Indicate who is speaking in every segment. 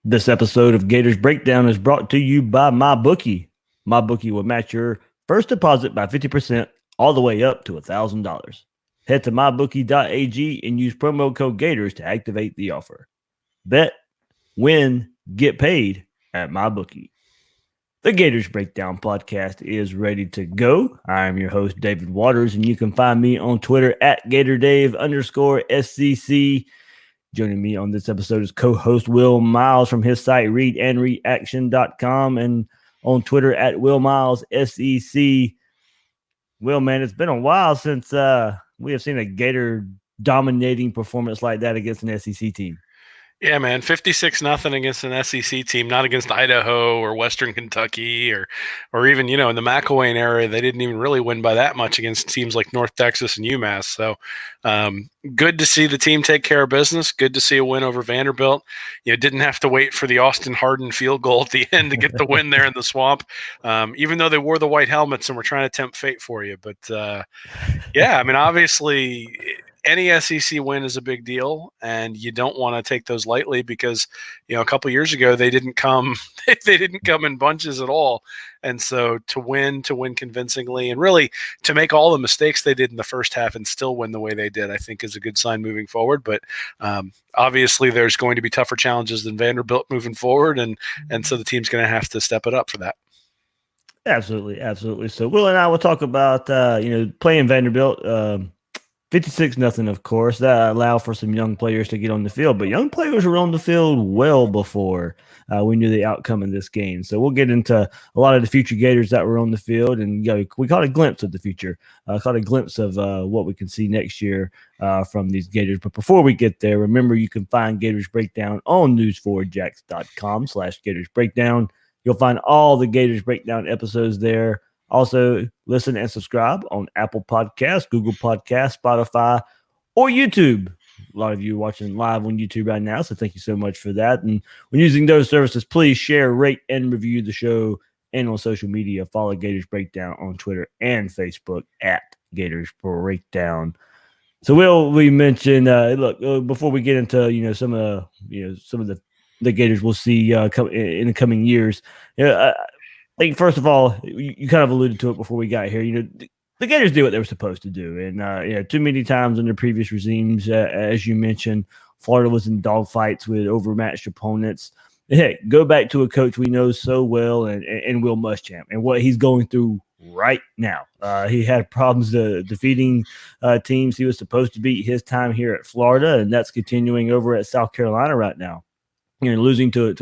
Speaker 1: This episode of Gators Breakdown is brought to you by MyBookie. MyBookie will match your first deposit by 50% all the way up to $1,000. Head to mybookie.ag and use promo code Gators to activate the offer. Bet, win, get paid at MyBookie. The Gators Breakdown podcast is ready to go. I am your host, David Waters, and you can find me on Twitter at GatorDave_SCC. Joining me on this episode is co-host Will Miles from his site, readandreaction.com, and on Twitter at WillMilesSEC. Will, man, it's been a while since we have seen a Gator dominating performance like that against an SEC team.
Speaker 2: Yeah, man, 56-0 against an SEC team, not against Idaho or Western Kentucky or even, in the McElwain era, they didn't even really win by that much against teams like North Texas and UMass. So good to see the team take care of business. Good to see a win over Vanderbilt. Didn't have to wait for the Austin Harden field goal at the end to get the win there in the swamp, even though they wore the white helmets and were trying to tempt fate for you. But, yeah, I mean, obviously – any SEC win is a big deal, and you don't want to take those lightly because, a couple years ago they didn't come in bunches at all. And so to win convincingly and really to make all the mistakes they did in the first half and still win the way they did, I think is a good sign moving forward. But obviously there's going to be tougher challenges than Vanderbilt moving forward, and so the team's going to have to step it up for that.
Speaker 1: Absolutely. So Will and I will talk about playing Vanderbilt. 56-0, of course. That allowed for some young players to get on the field, but young players were on the field well before we knew the outcome of this game. So we'll get into a lot of the future Gators that were on the field, and we caught a glimpse of the future, caught a glimpse of what we can see next year from these Gators. But before we get there, remember you can find Gators Breakdown on news4jax.com/Gators Breakdown. You'll find all the Gators Breakdown episodes there. Also, listen and subscribe on Apple Podcasts, Google Podcasts, Spotify, or YouTube. A lot of you are watching live on YouTube right now, so thank you so much for that. And when using those services, please share, rate, and review the show. And on social media, follow Gators Breakdown on Twitter and Facebook at Gators Breakdown. So, Will, we mentioned before we get into some of the Gators we'll see in the coming years. I think, first of all, you kind of alluded to it before we got here. The Gators do what they were supposed to do. And, too many times under previous regimes, as you mentioned, Florida was in dogfights with overmatched opponents. Heck, go back to a coach we know so well and Will Muschamp and what he's going through right now. He had problems defeating teams he was supposed to beat his time here at Florida, and that's continuing over at South Carolina right now. Losing to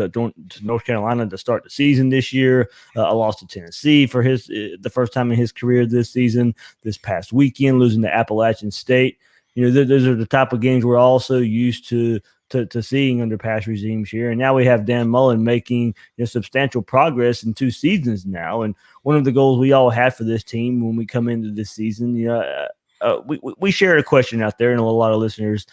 Speaker 1: North Carolina to start the season this year, a loss to Tennessee for the first time in his career this season. This past weekend, losing to Appalachian State. Those are the type of games we're also used to seeing under past regimes here. And now we have Dan Mullen making substantial progress in 2 seasons now. And one of the goals we all had for this team when we come into this season, we shared a question out there, and a lot of listeners,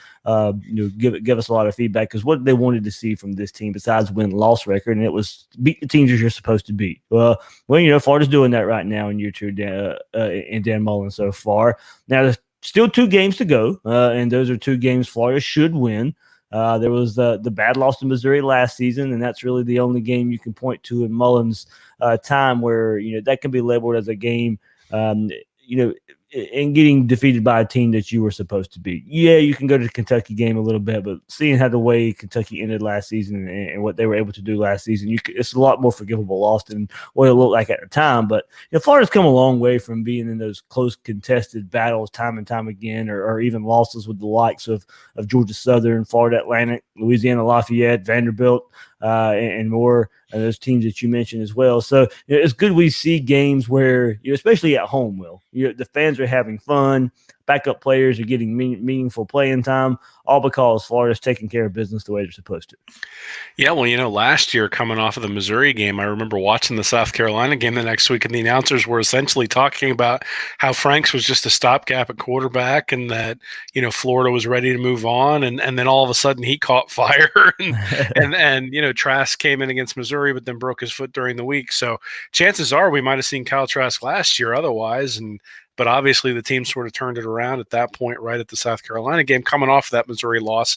Speaker 1: give us a lot of feedback because what they wanted to see from this team besides win-loss record, and it was beat the teams that you're supposed to beat. Well, Florida's doing that right now in year 2, in Dan Mullen so far. Now there's still 2 games to go, and those are 2 games Florida should win. There was the bad loss to Missouri last season, and that's really the only game you can point to in Mullen's time where that can be labeled as a game. And getting defeated by a team that you were supposed to beat. Yeah, you can go to the Kentucky game a little bit, but seeing how the way Kentucky ended last season and what they were able to do last season, it's a lot more forgivable loss than what it looked like at the time. But Florida's come a long way from being in those close contested battles time and time again, or even losses with the likes of Georgia Southern, Florida Atlantic, Louisiana Lafayette, Vanderbilt, and more. Those teams that you mentioned as well. So it's good we see games where, especially at home, Will, the fans are having fun. Backup players are getting meaningful playing time, all because Florida's taking care of business the way they're supposed to.
Speaker 2: Yeah, well, last year coming off of the Missouri game, I remember watching the South Carolina game the next week, and the announcers were essentially talking about how Franks was just a stopgap at quarterback and that, Florida was ready to move on. And then all of a sudden he caught fire and Trask came in against Missouri, but then broke his foot during the week. So chances are we might have seen Kyle Trask last year otherwise. But obviously the team sort of turned it around at that point, right at the South Carolina game, coming off that Missouri loss.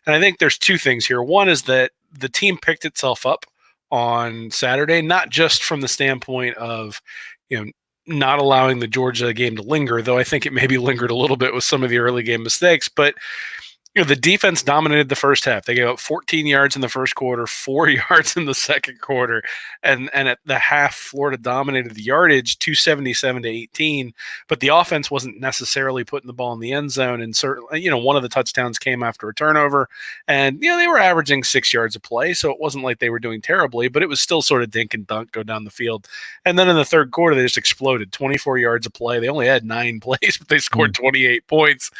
Speaker 2: And I think there's 2 things here. One is that the team picked itself up on Saturday, not just from the standpoint of, not allowing the Georgia game to linger, though I think it maybe lingered a little bit with some of the early game mistakes, but the defense dominated the first half. They gave up 14 yards in the first quarter, 4 yards in the second quarter, and at the half, Florida dominated the yardage, 277 to 18. But the offense wasn't necessarily putting the ball in the end zone, and certainly, one of the touchdowns came after a turnover, and they were averaging 6 yards a play, so it wasn't like they were doing terribly, but it was still sort of dink and dunk, go down the field. And then in the third quarter, they just exploded, 24 yards a play. They only had 9 plays, but they scored 28 points,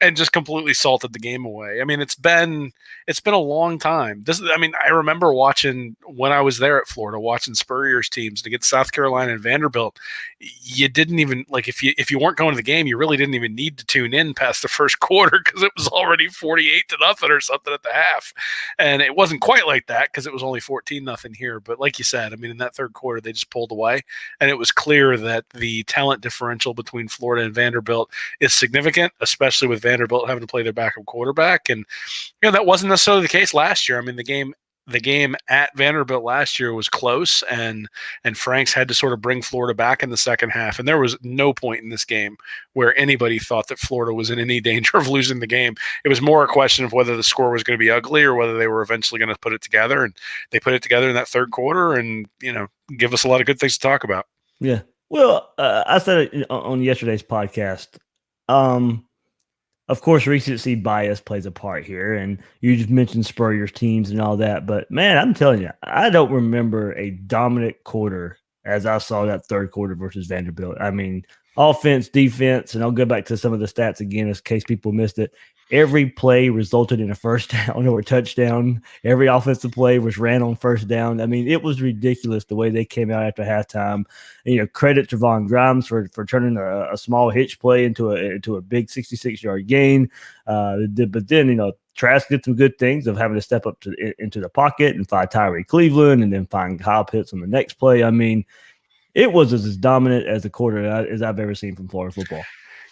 Speaker 2: and just completely salted the game away. I mean, it's been a long time. I remember watching when I was there at Florida, watching Spurrier's teams against South Carolina and Vanderbilt. You didn't even if you weren't going to the game, you really didn't even need to tune in past the first quarter because it was already 48-0 or something at the half, and it wasn't quite like that because it was only 14-0 here. But like you said, in that third quarter they just pulled away, and it was clear that the talent differential between Florida and Vanderbilt is significant, especially with Vanderbilt having to play their backup quarterback. And that wasn't necessarily the case last year. The game at Vanderbilt last year was close, and Franks had to sort of bring Florida back in the second half. And there was no point in this game where anybody thought that Florida was in any danger of losing the game. It was more a question of whether the score was going to be ugly or whether they were eventually going to put it together. And they put it together in that third quarter, and give us a lot of good things to talk about.
Speaker 1: Yeah. Well, I said it on yesterday's podcast. Of course, recency bias plays a part here, and you just mentioned Spurrier's teams and all that. But man, I'm telling you, I don't remember a dominant quarter as I saw that third quarter versus Vanderbilt. Offense, defense, and I'll go back to some of the stats again in case people missed it. Every play resulted in a first down or a touchdown. Every offensive play was ran on first down. It was ridiculous the way they came out after halftime. Credit Trevon Grimes for turning a small hitch play into a big 66-yard gain. But then, Trask did some good things of having to step up into the pocket and find Tyree Cleveland and then find Kyle Pitts on the next play. It was as dominant as a quarter as I've ever seen from Florida football.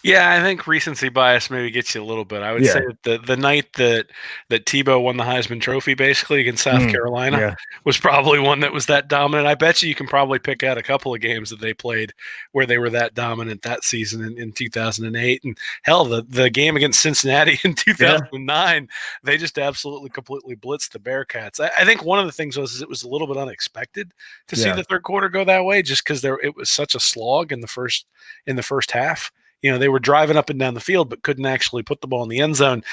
Speaker 2: Yeah, I think recency bias maybe gets you a little bit. I would say that the night that Tebow won the Heisman Trophy basically against South Carolina was probably one that was that dominant. I bet you can probably pick out a couple of games that they played where they were that dominant that season in 2008. And hell, the game against Cincinnati in 2009, they just absolutely completely blitzed the Bearcats. I think one of the things was it was a little bit unexpected to see the third quarter go that way, just because it was such a slog in the first half. They were driving up and down the field, but couldn't actually put the ball in the end zone.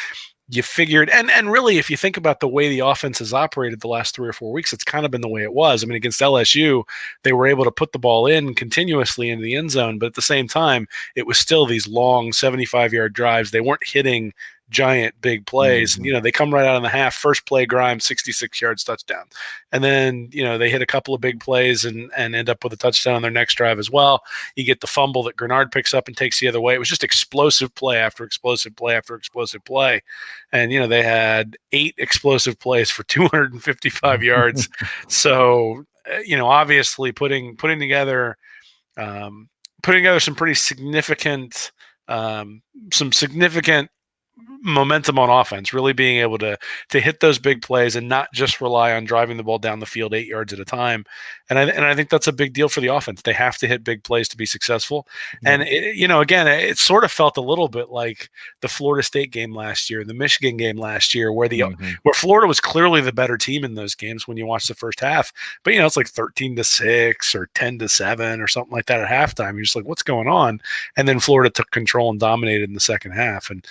Speaker 2: You figured, and really, if you think about the way the offense has operated the last 3 or 4 weeks, it's kind of been the way it was. Against LSU, they were able to put the ball in continuously into the end zone, but at the same time, it was still these long 75-yard drives. They weren't hitting giant big plays. And, they come right out in the half. First play, Grimes, 66 yards, touchdown. And then, they hit a couple of big plays and end up with a touchdown on their next drive as well. You get the fumble that Grenard picks up and takes the other way. It was just explosive play after explosive play after explosive play. And, they had 8 explosive plays for 255 yards. So, obviously putting together some pretty significant momentum on offense, really being able to hit those big plays and not just rely on driving the ball down the field 8 yards at a time. And I think that's a big deal for the offense. They have to hit big plays to be successful. And again, it sort of felt a little bit like the Florida State game last year, the Michigan game last year, where where Florida was clearly the better team in those games when you watch the first half. But it's like 13-6 or 10-7 or something like that at halftime. You're just like, what's going on? And then Florida took control and dominated in the second half. And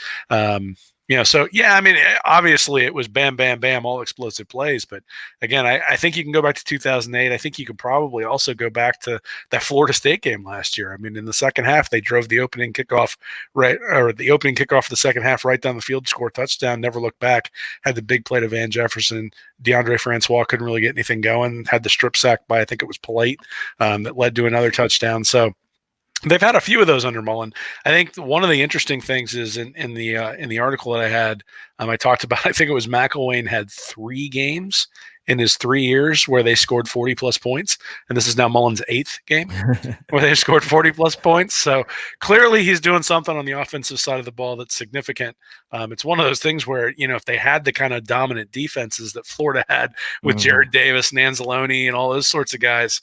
Speaker 2: obviously it was bam, bam, bam, all explosive plays. But again, I think you can go back to 2008. I think you could probably also go back to that Florida State game last year. In the second half, they drove the opening kickoff of the second half right down the field, scored touchdown, never looked back, had the big play to Van Jefferson. DeAndre Francois couldn't really get anything going, had the strip sack by, I think it was Polite, that led to another touchdown. So they've had a few of those under Mullen. I think one of the interesting things is in the article that I had, I talked about, I think it was McElwain had 3 games in his 3 years where they scored 40-plus points, and this is now Mullen's 8th game where they've scored 40-plus points. So clearly he's doing something on the offensive side of the ball that's significant. It's one of those things where, if they had the kind of dominant defenses that Florida had with Jared Davis and Anzalone and all those sorts of guys,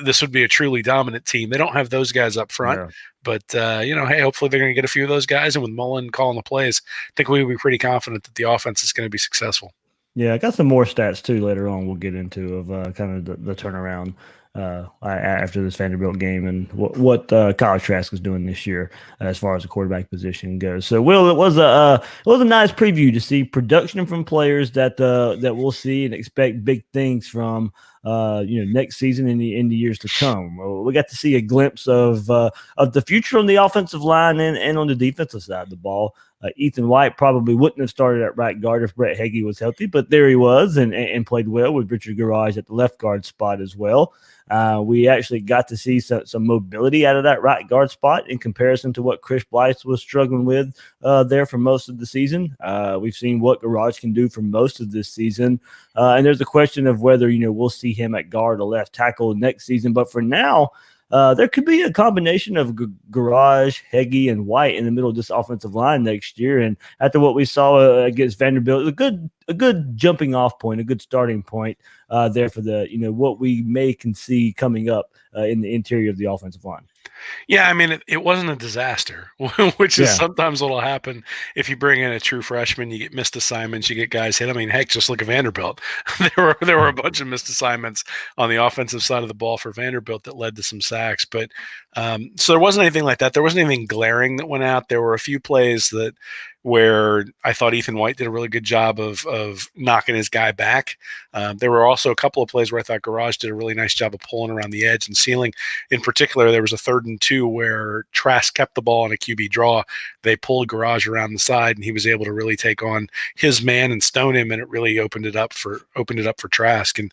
Speaker 2: this would be a truly dominant team. They don't have those guys up front, but, hey, hopefully they're going to get a few of those guys. And with Mullen calling the plays, I think we would be pretty confident that the offense is going to be successful.
Speaker 1: Yeah, I got some more stats too later on we'll get into of kind of the turnaround after this Vanderbilt game and what Kyle Trask is doing this year as far as the quarterback position goes. So, Will, it was a nice preview to see production from players that we'll see and expect big things from next season and in the years to come. We got to see a glimpse of the future on the offensive line and on the defensive side of the ball. Ethan White probably wouldn't have started at right guard if Brett Hagee was healthy, but there he was and played well with Richard Garage at the left guard spot as well. We actually got to see some mobility out of that right guard spot in comparison to what Chris Blythe was struggling with there for most of the season. We've seen what Garage can do for most of this season. And there's a question of whether, we'll see him at guard or left tackle next season. But for now, there could be a combination of Garage, Hagee, and White in the middle of this offensive line next year. And after what we saw against Vanderbilt, a good jumping off point, a good starting point there for the what we can see coming up in the interior of the offensive line.
Speaker 2: Yeah, I mean, it wasn't a disaster, which is sometimes what will happen if you bring in a true freshman. You get missed assignments, you get guys hit. I mean, heck, just look at Vanderbilt. There were a bunch of missed assignments on the offensive side of the ball for Vanderbilt that led to some sacks. But so there wasn't anything like that. There wasn't anything glaring that went out. There were a few plays where I thought Ethan White did a really good job of knocking his guy back. There were also a couple of plays where I thought Garage did a really nice job of pulling around the edge and sealing. In particular, there was a 3rd and 2 where Trask kept the ball on a QB draw. They pulled Garage around the side, and he was able to really take on his man and stone him, and it really opened it up for Trask. And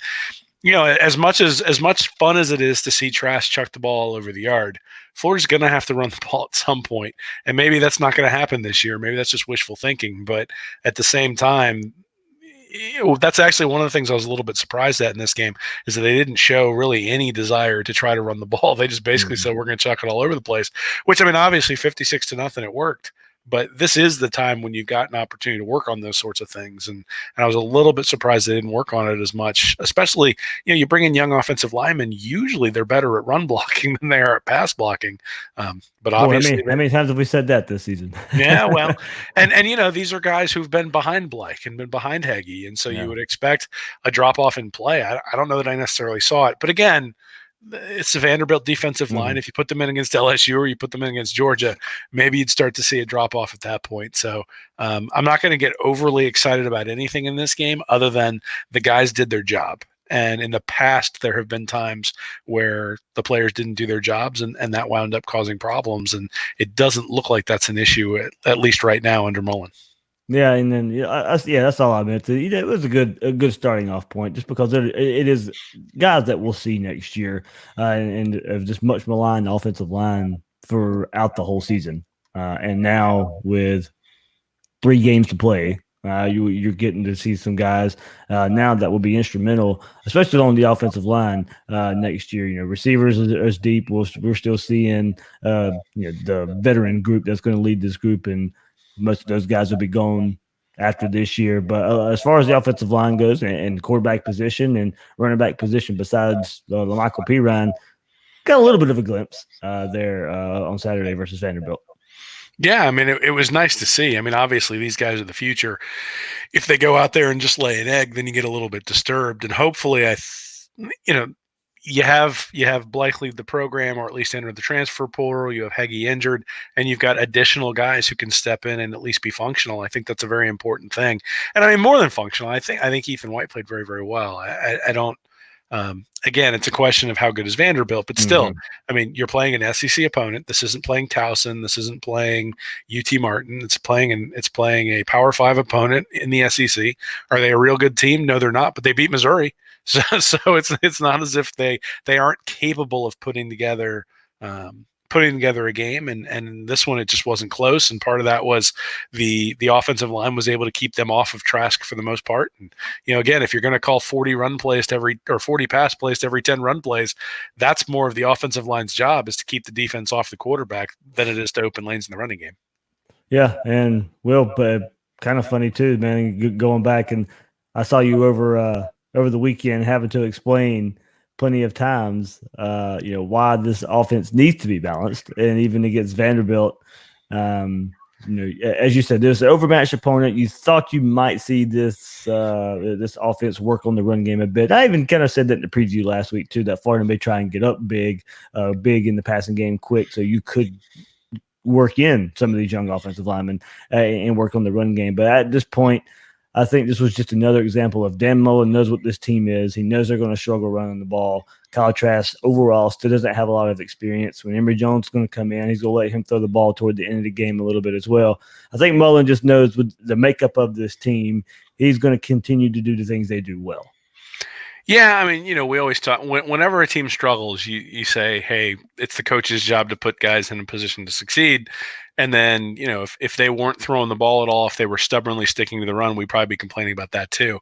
Speaker 2: as much fun as it is to see Trask chuck the ball all over the yard, Florida's going to have to run the ball at some point. And maybe that's not going to happen this year. Maybe that's just wishful thinking. But at the same time, that's actually one of the things I was a little bit surprised at in this game is that they didn't show really any desire to try to run the ball. They just basically said, we're going to chuck it all over the place, which, I mean, obviously 56-0, it worked. But this is the time when you've got an opportunity to work on those sorts of things. And I was a little bit surprised they didn't work on it as much, especially, you bring in young offensive linemen. Usually they're better at run blocking than they are at pass blocking. But obviously,
Speaker 1: how many times have we said that this season?
Speaker 2: Yeah, well, and these are guys who've been behind Blake and been behind Hagee. And so you would expect a drop off in play. I don't know that I necessarily saw it, but again, it's the Vanderbilt defensive line. If you put them in against LSU or you put them in against Georgia, maybe you'd start to see a drop off at that point. So I'm not going to get overly excited about anything in this game other than the guys did their job. And in the past, there have been times where the players didn't do their jobs and that wound up causing problems. And it doesn't look like that's an issue, at least right now under Mullen.
Speaker 1: Yeah, and then that's all I meant. It was a good starting off point, just because it is guys that we'll see next year, and of just much maligned offensive line throughout the whole season, and now with 3 games to play, you're getting to see some guys now that will be instrumental, especially on the offensive line next year. Receivers is deep. We're still seeing the veteran group that's going to lead this group, and most of those guys will be gone after this year. But as far as the offensive line goes and quarterback position and running back position, besides Michael P. Ryan, got a little bit of a glimpse there on Saturday versus Vanderbilt.
Speaker 2: Yeah, I mean, it was nice to see. I mean, obviously, these guys are the future. If they go out there and just lay an egg, then you get a little bit disturbed. And hopefully, you have Blake leave the program or at least enter the transfer portal. You have Hagee injured, and you've got additional guys who can step in and at least be functional. I think that's a very important thing. And I mean, more than functional, I think Ethan White played very, very well. I don't. Again, it's a question of how good is Vanderbilt, but still, I mean, you're playing an SEC opponent. This isn't playing Towson. This isn't playing UT Martin. It's playing a Power 5 opponent in the SEC. Are they a real good team? No, they're not, but they beat Missouri. So it's not as if they aren't capable of putting together putting together a game, and this one it just wasn't close. And part of that was the offensive line was able to keep them off of Trask for the most part. And again, if you're going to call 40 run plays to every or 40 pass plays to every 10 run plays, that's more of the offensive line's job, is to keep the defense off the quarterback than it is to open lanes in the running game.
Speaker 1: Yeah, and but kind of funny too, man. Going back, and I saw you over the weekend having to explain plenty of times, why this offense needs to be balanced, and even against Vanderbilt, as you said, there's an overmatched opponent. You thought you might see this offense work on the run game a bit. I even kind of said that in the preview last week too, that Florida may try and get up big in the passing game quick, so you could work in some of these young offensive linemen and work on the run game. But at this point, I think this was just another example of Dan Mullen knows what this team is. He knows they're going to struggle running the ball. Kyle Trask overall still doesn't have a lot of experience. When Emory Jones is going to come in, he's going to let him throw the ball toward the end of the game a little bit as well. I think Mullen just knows with the makeup of this team, he's going to continue to do the things they do well.
Speaker 2: Yeah, I mean, we always talk whenever a team struggles, you say, hey, it's the coach's job to put guys in a position to succeed. And then, if they weren't throwing the ball at all, if they were stubbornly sticking to the run, we'd probably be complaining about that too.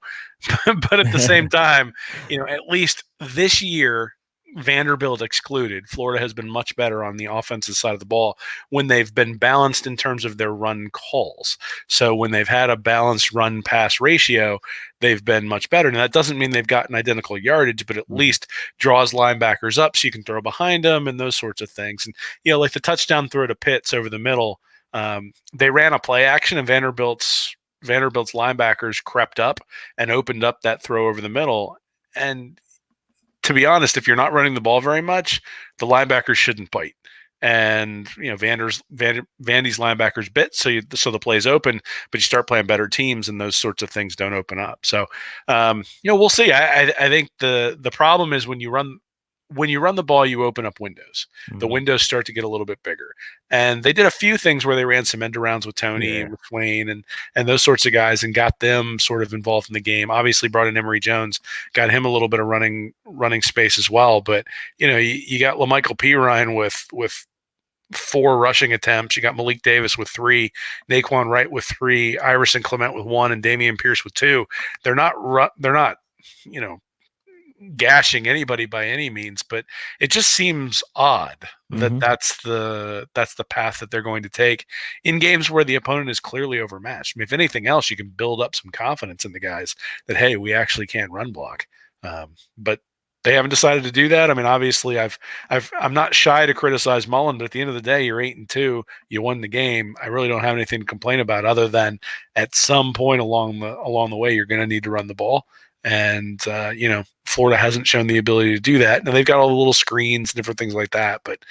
Speaker 2: But at the same time, at least this year, Vanderbilt excluded, Florida has been much better on the offensive side of the ball when they've been balanced in terms of their run calls. So when they've had a balanced run pass ratio, they've been much better. And that doesn't mean they've gotten identical yardage, but at least draws linebackers up so you can throw behind them and those sorts of things. And, like the touchdown throw to Pitts over the middle, they ran a play action, and Vanderbilt's linebackers crept up and opened up that throw over the middle. And to be honest, if you're not running the ball very much, the linebackers shouldn't bite. And Vandy's linebackers bit, so the play's open, but you start playing better teams, and those sorts of things don't open up. So, we'll see. I think the problem is when you run the ball, you open up windows. Mm-hmm. The windows start to get a little bit bigger. And they did a few things where they ran some end arounds with Tony and with Swain and those sorts of guys, and got them sort of involved in the game. Obviously brought in Emory Jones, got him a little bit of running space as well. But, you got LaMichael Pirine with 4 rushing attempts. You got Malik Davis with 3, Naquan Wright with 3, Iverson Clement with 1, and Damian Pierce with 2. They're not gashing anybody by any means, but it just seems odd that that's the path that they're going to take in games where the opponent is clearly overmatched. I mean, if anything else, you can build up some confidence in the guys that, hey, we actually can run block. But they haven't decided to do that. I mean, obviously, I'm not shy to criticize Mullen, but at the end of the day, you're 8-2. You won the game. I really don't have anything to complain about, other than at some point along the way, you're going to need to run the ball. And, Florida hasn't shown the ability to do that. Now, they've got all the little screens and different things like that, but,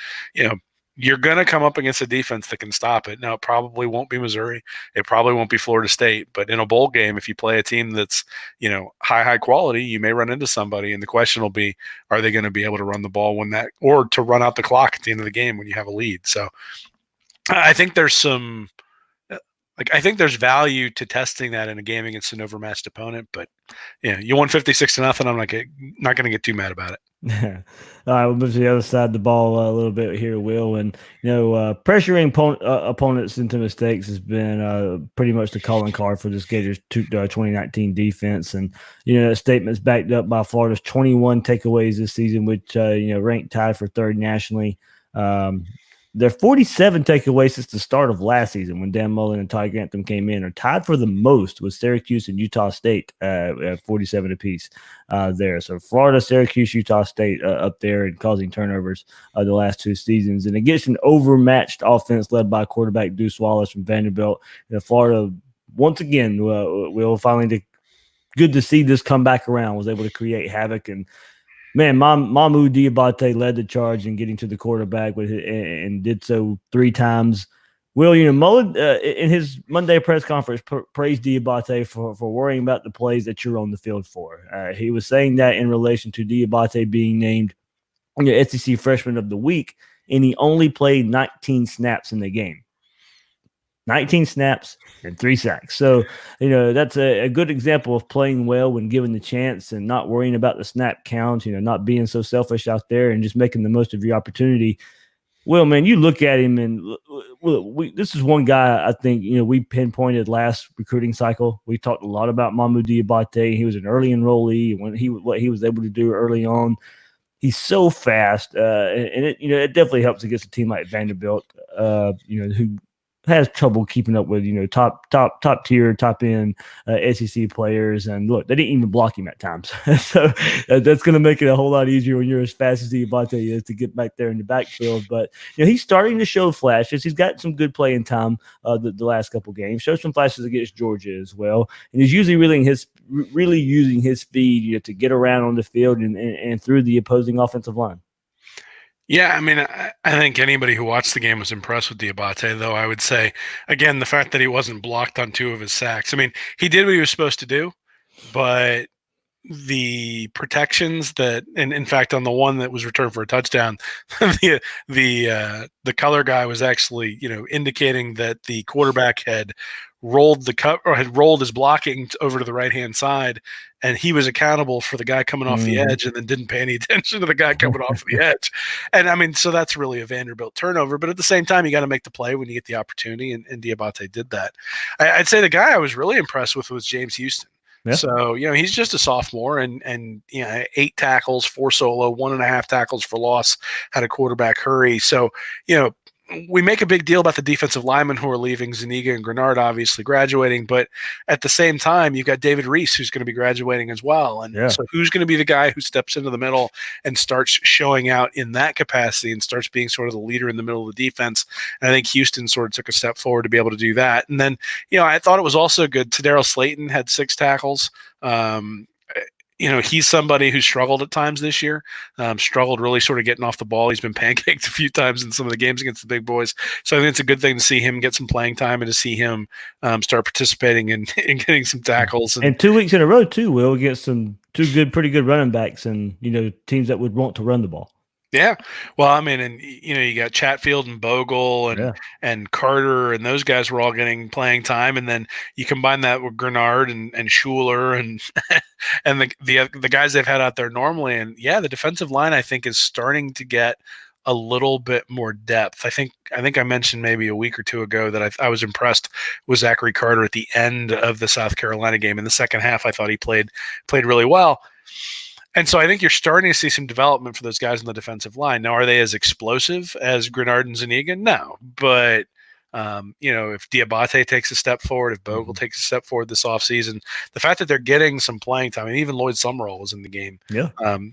Speaker 2: you're going to come up against a defense that can stop it. Now, it probably won't be Missouri. It probably won't be Florida State. But in a bowl game, if you play a team that's, high quality, you may run into somebody. And the question will be, are they going to be able to run the ball or to run out the clock at the end of the game when you have a lead? So I think there's value to testing that in a game against an overmatched opponent, but you won 56-0. I'm not going to get too mad about it.
Speaker 1: All right, we'll move to the other side of the ball a little bit here, Will. And pressuring opponents into mistakes has been pretty much the calling card for this Gators 2019 defense. And that statement's backed up by Florida's 21 takeaways this season, which ranked tied for 3rd nationally. Their 47 takeaways since the start of last season, when Dan Mullen and Ty Grantham came in, are tied for the most with Syracuse and Utah State at 47 apiece there. So Florida, Syracuse, Utah State up there and causing turnovers the last 2 seasons. And against an overmatched offense led by quarterback Deuce Wallace from Vanderbilt, Florida, once again, will finally good to see this come back around, was able to create havoc. And man, Mohamoud Diabate led the charge in getting to the quarterback and did so 3 times. Will, Mullen in his Monday press conference praised Diabate for worrying about the plays that you're on the field for. He was saying that in relation to Diabate being named SEC Freshman of the Week, and he only played 19 snaps in the game. 19 snaps and 3 sacks. So, that's a good example of playing well when given the chance and not worrying about the snap count, not being so selfish out there and just making the most of your opportunity. Well, man, you look at him, and this is one guy I think we pinpointed last recruiting cycle. We talked a lot about Mohamoud Diabate. He was an early enrollee when what he was able to do early on. He's so fast, and it definitely helps against a team like Vanderbilt, who has trouble keeping up with top tier, top end SEC players. And look, they didn't even block him at times, so that's going to make it a whole lot easier when you're as fast as Diabate is to get back there in the backfield. But he's starting to show flashes. He's got some good playing time the last couple games. Showed some flashes against Georgia as well, and he's usually really using his speed to get around on the field and through the opposing offensive line.
Speaker 2: Yeah, I mean, I think anybody who watched the game was impressed with Diabate, though I would say, again, the fact that he wasn't blocked on 2 of his sacks. I mean, he did what he was supposed to do, but the protections that, and in fact, on the one that was returned for a touchdown, the color guy was actually, indicating that the quarterback had rolled had rolled his blocking over to the right hand side, and he was accountable for the guy coming off the edge, and then didn't pay any attention to the guy coming off the edge. And I mean, so that's really a Vanderbilt turnover. But at the same time, you got to make the play when you get the opportunity, and Diabate did that. I'd say the guy I was really impressed with was James Houston. Yeah. So, he's just a sophomore, and 8 tackles, 4 solo, 1.5 tackles for loss, had a quarterback hurry. So, we make a big deal about the defensive linemen who are leaving, Zuniga and Grenard obviously graduating, but at the same time, you've got David Reese who's going to be graduating as well. And so who's going to be the guy who steps into the middle and starts showing out in that capacity and starts being sort of the leader in the middle of the defense? And I think Houston sort of took a step forward to be able to do that. And then, I thought it was also good. Tadaro Slayton had 6 tackles. He's somebody who struggled at times this year, struggled really sort of getting off the ball. He's been pancaked a few times in some of the games against the big boys. So I think it's a good thing to see him get some playing time and to see him start participating in getting some tackles.
Speaker 1: And 2 weeks in a row, too, we'll get some pretty good running backs and, teams that would want to run the ball.
Speaker 2: Yeah. Well, I mean, and you got Chatfield and Bogle and Carter, and those guys were all getting playing time. And then you combine that with Grenard and Schuler and and the guys they've had out there normally. And the defensive line, I think, is starting to get a little bit more depth. I think I mentioned maybe a week or 2 ago that I was impressed with Zachary Carter at the end of the South Carolina game. In the second half, I thought he played really well. And so I think you're starting to see some development for those guys on the defensive line. Now, are they as explosive as Grenard and Zuniga? No. But, if Diabate takes a step forward, if Bogle takes a step forward this offseason, the fact that they're getting some playing time, and even Lloyd Summerall was in the game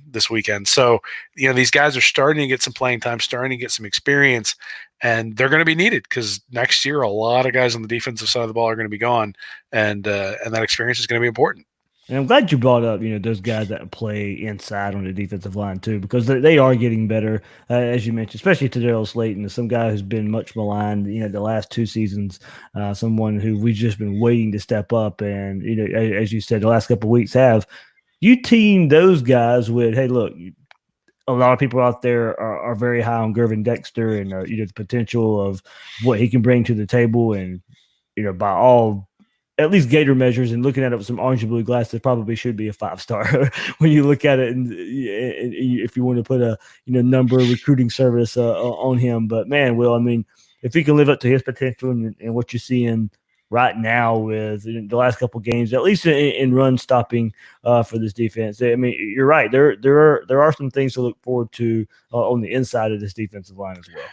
Speaker 2: this weekend. So, these guys are starting to get some playing time, starting to get some experience, and they're going to be needed because next year a lot of guys on the defensive side of the ball are going to be gone, and that experience is going to be important.
Speaker 1: And I'm glad you brought up, those guys that play inside on the defensive line too, because they are getting better, as you mentioned, especially Tadaro Slayton, some guy who's been much maligned, the last 2 seasons, someone who we've just been waiting to step up. And, as you said, the last couple of weeks you team those guys with, hey, look, a lot of people out there are very high on Gervin Dexter and, the potential of what he can bring to the table. And, by all at least Gator measures, and looking at it with some orange and blue glasses, probably should be a 5-star when you look at it. And if you want to put a number recruiting service on him, but man, Will, I mean, if he can live up to his potential and what you're seeing right now with the last couple of games, at least in run stopping for this defense, I mean, you're right. There are some things to look forward to on the inside of this defensive line as well.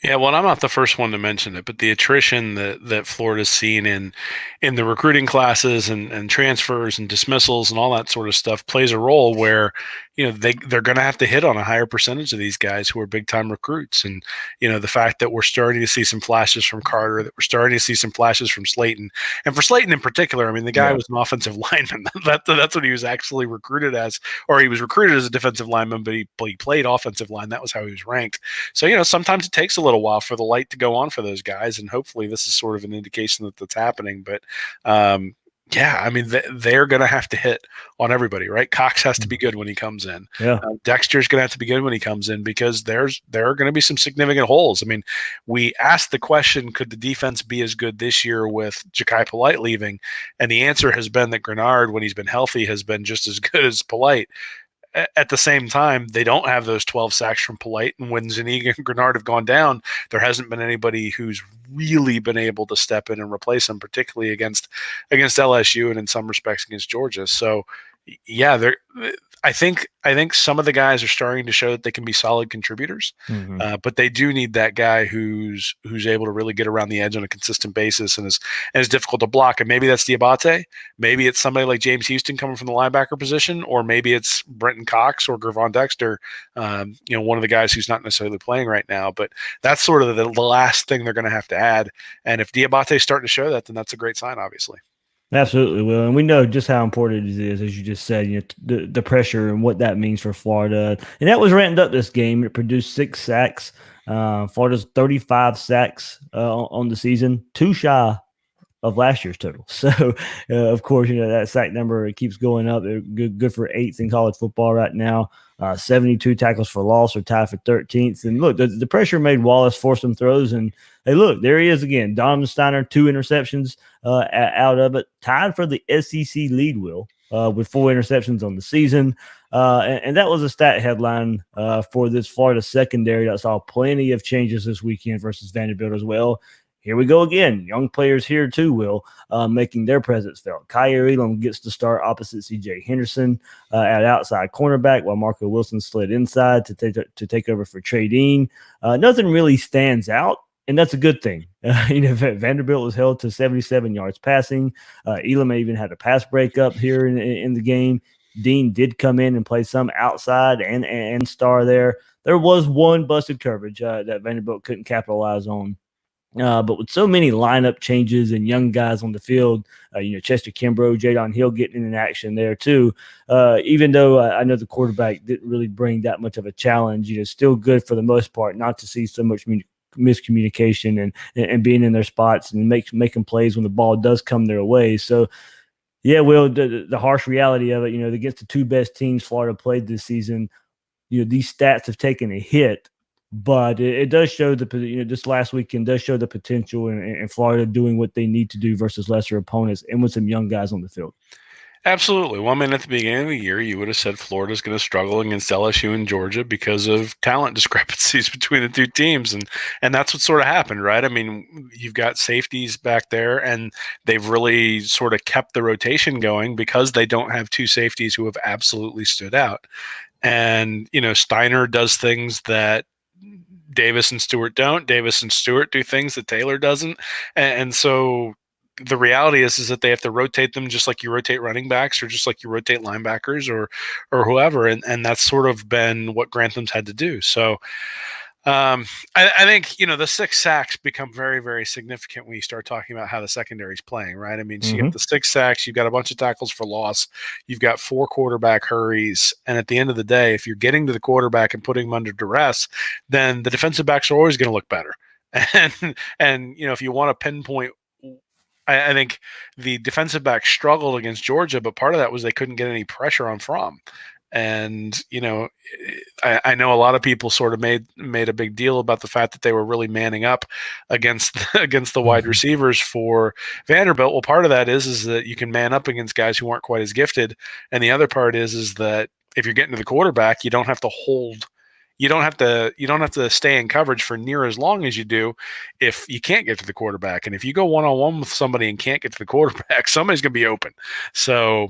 Speaker 2: Yeah, well, I'm not the first one to mention it, but the attrition that Florida's seen in the recruiting classes and transfers and dismissals and all that sort of stuff plays a role where, they're going to have to hit on a higher percentage of these guys who are big time recruits. And, the fact that we're starting to see some flashes from Carter, that we're starting to see some flashes from Slayton. And for Slayton in particular, I mean, the guy was an offensive lineman. That's what he was actually recruited as, or he was recruited as a defensive lineman, but he played offensive line. That was how he was ranked. So, sometimes it takes a little while for the light to go on for those guys. And hopefully this is sort of an indication that that's happening. But, I mean, they're going to have to hit on everybody, right? Cox has to be good when he comes in.
Speaker 1: Yeah.
Speaker 2: Dexter's going to have to be good when he comes in because there are going to be some significant holes. I mean, we asked the question, could the defense be as good this year with Ja'Kai Polite leaving? And the answer has been that Grenard, when he's been healthy, has been just as good as Polite. at the same time, they don't have those 12 sacks from Polite, and when Zuniga and Grenard have gone down, there hasn't been anybody who's really been able to step in and replace them, particularly against LSU and in some respects against Georgia. So yeah, I think some of the guys are starting to show that they can be solid contributors, but they do need that guy who's able to really get around the edge on a consistent basis and is difficult to block. And maybe that's Diabate, maybe it's somebody like James Houston coming from the linebacker position, or maybe it's Brenton Cox or Gervon Dexter, one of the guys who's not necessarily playing right now. But that's sort of the last thing they're going to have to add. And if Diabate's starting to show that, then that's a great sign, obviously.
Speaker 1: Absolutely, Will. And we know just how important it is, as you just said, the pressure and what that means for Florida. And that was ramped up this game. It produced 6 sacks. Florida's 35 sacks on the season, 2 shy of last year's total. So, of course, that sack number keeps going up. They're good for 8th in college football right now. 72 tackles for loss, or tied for 13th. And look, the pressure made Wallace force some throws. And hey, look, there he is again. Donovan Steiner, 2 interceptions out of it. Tied for the SEC lead, Will, with 4 interceptions on the season. And that was a stat headline for this Florida secondary that saw plenty of changes this weekend versus Vanderbilt as well. Here we go again. Young players here too, Will, making their presence felt. Kaiir Elam gets to start opposite C.J. Henderson at outside cornerback, while Marco Wilson slid inside to take over for Trey Dean. Nothing really stands out, and that's a good thing. Vanderbilt was held to 77 yards passing. Elam even had a pass breakup here in the game. Dean did come in and play some outside and star there. There was one busted coverage that Vanderbilt couldn't capitalize on. But with so many lineup changes and young guys on the field, Chester Kimbrough, Jadon Hill getting in action there too. Even though I know the quarterback didn't really bring that much of a challenge, still good for the most part not to see so much miscommunication and being in their spots and making plays when the ball does come their way. So, yeah, Will, the harsh reality of it, against the 2 best teams Florida played this season, these stats have taken a hit. But it does show this last weekend does show the potential in Florida doing what they need to do versus lesser opponents and with some young guys on the field.
Speaker 2: Absolutely. Well, I mean, at the beginning of the year, you would have said Florida's going to struggle against LSU and Georgia because of talent discrepancies between the 2 teams. And that's what sort of happened, right? I mean, you've got safeties back there, and they've really sort of kept the rotation going because they don't have 2 safeties who have absolutely stood out. And, Steiner does things that Davis and Stewart don't. Davis and Stewart do things that Taylor doesn't. And so the reality is that they have to rotate them just like you rotate running backs or just like you rotate linebackers or whoever. And that's sort of been what Grantham's had to do. So I think, the 6 sacks become very, very significant when you start talking about how the secondary is playing, right? I mean, so you get the 6 sacks, you've got a bunch of tackles for loss, you've got 4 quarterback hurries. And at the end of the day, if you're getting to the quarterback and putting him under duress, then the defensive backs are always going to look better. And if you want to pinpoint, I think the defensive back struggled against Georgia, but part of that was they couldn't get any pressure on Fromm. And, I know a lot of people sort of made a big deal about the fact that they were really manning up against the wide receivers for Vanderbilt. Well, part of that is that you can man up against guys who aren't quite as gifted. And the other part is that if you're getting to the quarterback, you don't have to hold. You don't have to stay in coverage for near as long as you do if you can't get to the quarterback. And if you go one-on-one with somebody and can't get to the quarterback, somebody's going to be open. So,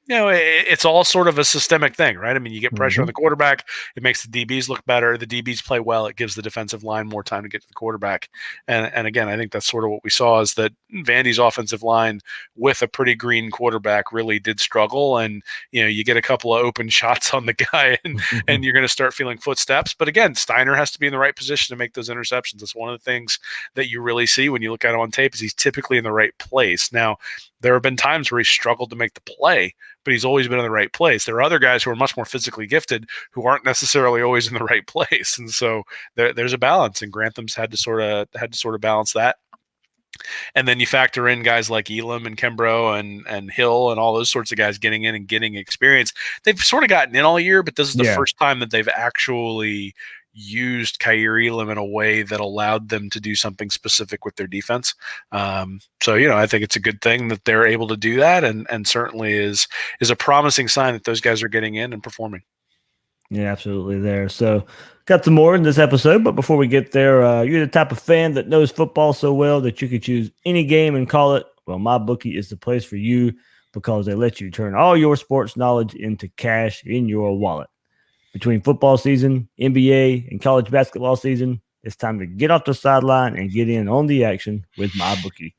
Speaker 2: it's all sort of a systemic thing, right? I mean, you get pressure on the quarterback, it makes the DBs look better. The DBs play well, it gives the defensive line more time to get to the quarterback. And again, I think that's sort of what we saw is that Vandy's offensive line with a pretty green quarterback really did struggle. And, you get a couple of open shots on the guy and you're going to start feeling footsteps. But again, Steiner has to be in the right position to make those interceptions. That's one of the things that you really see when you look at him on tape is he's typically in the right place. Now, there have been times where he struggled to make the play, but he's always been in the right place. There are other guys who are much more physically gifted who aren't necessarily always in the right place, and so there's a balance. And Grantham's had to sort of balance that. And then you factor in guys like Elam and Kimbrough and Hill and all those sorts of guys getting in and getting experience. They've sort of gotten in all year, but this is the first time that they've actually used Kaiir Elam in a way that allowed them to do something specific with their defense. So, I think it's a good thing that they're able to do that, and certainly is a promising sign that those guys are getting in and performing.
Speaker 1: Yeah, absolutely there. So, got some more in this episode, but before we get there, you're the type of fan that knows football so well that you could choose any game and call it. Well, MyBookie is the place for you because they let you turn all your sports knowledge into cash in your wallet. Between football season, NBA, and college basketball season, it's time to get off the sideline and get in on the action with MyBookie.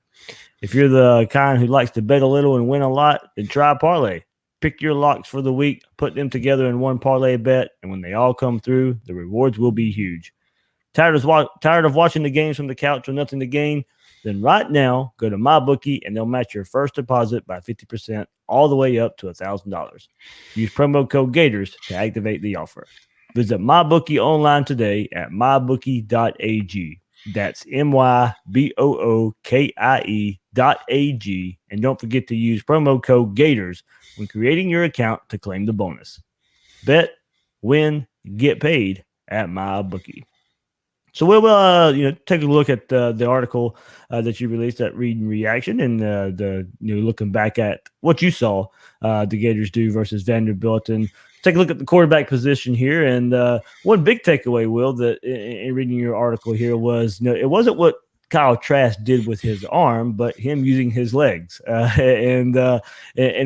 Speaker 1: If you're the kind who likes to bet a little and win a lot, then try parlay. Pick your locks for the week, put them together in one parlay bet, and when they all come through, the rewards will be huge. Tired of watching the games from the couch with nothing to gain? Then right now, go to MyBookie and they'll match your first deposit by 50% all the way up to $1,000. Use promo code Gators to activate the offer. Visit MyBookie online today at mybookie.ag. That's MYBOOKIE.ag. And don't forget to use promo code Gators when creating your account to claim the bonus. Bet, win, get paid at MyBookie. So we'll take a look at the article that you released, that read and reaction, and the looking back at what you saw the Gators do versus Vanderbilt, and take a look at the quarterback position here. And one big takeaway, Will, that in reading your article here was, it wasn't what Kyle Trask did with his arm, but him using his legs. And